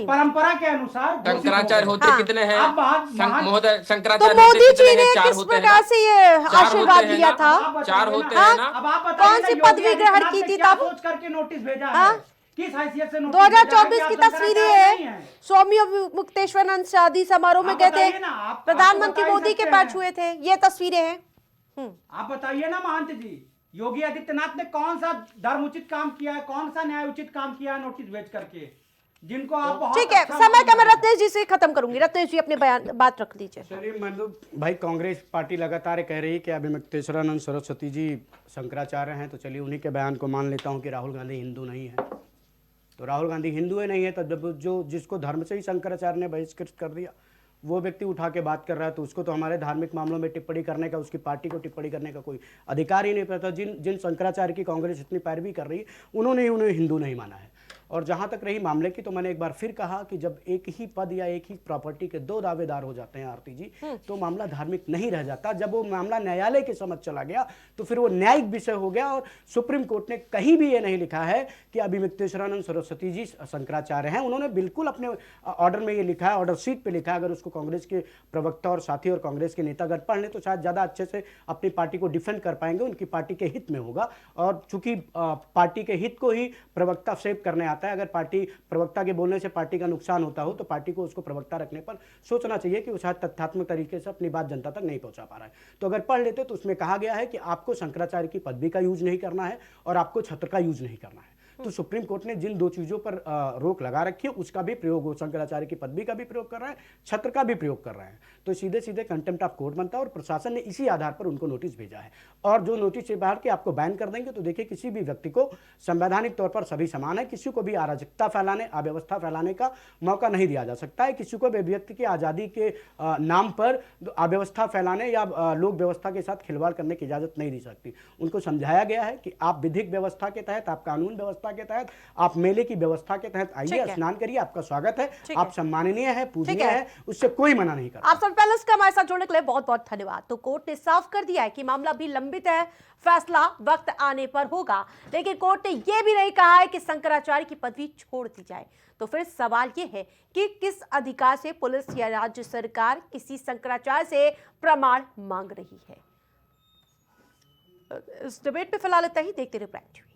परंपरा के अनुसार शंकराचार्य होते कितने हैं महोदय? तो शंकराचार्य मोदी जी ने किस प्रकार से ये आशीर्वाद दिया था? 4 होते हैं ना। अब आप कौन सी पदवी ग्रहण की थी तब? सोच करके नोटिस भेजा है, किस हैसियत से नोटिस 2024 की तस्वीरें है। स्वामी मुक्तेश्वरानंद शादी समारोह में गए थे, प्रधानमंत्री मोदी के पैर छुए थे, ये तस्वीरें हैं। आप बताइए ना महंत जी, योगी आदित्यनाथ ने कौन सा धर्म उचित काम किया है, कौन सा न्याय उचित काम किया है नोटिस भेज करके, जिनको आप बहुत ठीक है। समय का मैं रत्नेश जी से खत्म करूंगी। रत्नेश जी अपने बात रख लीजिए। चलिए, मतलब भाई कांग्रेस पार्टी लगातार कह रही है कि अभी मुक्तेश्वरानंद सरस्वती जी शंकराचार्य हैं, तो चलिए उन्हीं के बयान को मान लेता हूं कि राहुल गांधी हिंदू नहीं है। तो राहुल गांधी हिंदू ही नहीं है, तो जब जो जिसको धर्म से ही शंकराचार्य ने बहिष्कृत कर दिया वो व्यक्ति उठा के बात कर रहा है, तो उसको तो हमारे धार्मिक मामलों में टिप्पणी करने का, उसकी पार्टी को टिप्पणी करने का कोई अधिकार ही नहीं पड़ता। जिन शंकराचार्य की कांग्रेस इतनी पैरवी कर रही है, उन्होंने उन्हें हिंदू नहीं माना है। और जहाँ तक रही मामले की, तो मैंने एक बार फिर कहा कि जब एक ही पद या एक ही प्रॉपर्टी के 2 दावेदार हो जाते हैं आरती जी, तो मामला धार्मिक नहीं रह जाता। जब वो मामला न्यायालय के समझ चला गया तो फिर वो न्यायिक विषय हो गया। और सुप्रीम कोर्ट ने कहीं भी ये नहीं लिखा है कि अभी मुक्तेश्वरानंद सरस्वती जी शंकराचार्य हैं। उन्होंने बिल्कुल अपने ऑर्डर में ये लिखा है, ऑर्डर शीट पे लिखा है। अगर उसको कांग्रेस के प्रवक्ता और साथी और कांग्रेस के नेतागण पढ़ लें तो शायद ज़्यादा अच्छे से अपनी पार्टी को डिफेंड कर पाएंगे, उनकी पार्टी के हित में होगा। और चूंकि पार्टी के हित को ही प्रवक्ता सेव करने आता है, अगर पार्टी प्रवक्ता के बोलने से पार्टी का नुकसान होता हो तो पार्टी को उसको प्रवक्ता रखने पर सोचना चाहिए कि वो शायद तथ्यात्मक तरीके से अपनी बात जनता तक नहीं पहुंचा पा रहा है। तो अगर पढ़ लेते तो उसमें कहा गया है कि आपको शंकराचार्य की पदवी का यूज नहीं करना है और आपको छत्र का यूज नहीं करना है। तो सुप्रीम कोर्ट ने जिन 2 चीजों पर रोक लगा रखी है, उसका भी प्रयोग हो, शंकराचार्य की पदवी का भी प्रयोग कर रहा है, छत्र का भी प्रयोग कर रहे हैं, तो सीधे सीधे कंटेम्प्ट ऑफ कोर्ट बनता है। और प्रशासन ने इसी आधार पर उनको नोटिस भेजा है। और जो नोटिस ये बाहर के आपको बैन कर देंगे, तो देखिए किसी भी व्यक्ति को संवैधानिक तौर पर सभी समान है, किसी को भी अराजकता फैलाने, अव्यवस्था फैलाने का मौका नहीं दिया जा सकता है। किसी को भी व्यक्ति की आज़ादी के नाम पर अव्यवस्था फैलाने या लोक व्यवस्था के साथ खिलवाड़ करने की इजाजत नहीं दी सकती। उनको समझाया गया है कि आप विधिक व्यवस्था के तहत, आप कानून व्यवस्था के तहत, आप मेले की व्यवस्था के तहत आइए, स्नान करिए, आपका स्वागत है, आप सम्माननीय है, पूजनीय है, उससे कोई मना नहीं करता। आप सब पैनलिस्ट का हमारे साथ जुड़ने के लिए बहुत बहुत धन्यवाद। तो कोर्ट ने साफ कर दिया है कि मामला भी लंबित है, फैसला वक्त आने पर होगा। लेकिन कोर्ट ने यह भी नहीं कहा है कि शंकराचार्य की पदवी छोड़ दी जाए। तो फिर सवाल यह है कि किस अधिकार से पुलिस या राज्य सरकार किसी शंकराचार्य से प्रमाण मांग रही है। इस डिबेट पे फिलहाल इतना ही। देखते रहिए प्राइम न्यूज़।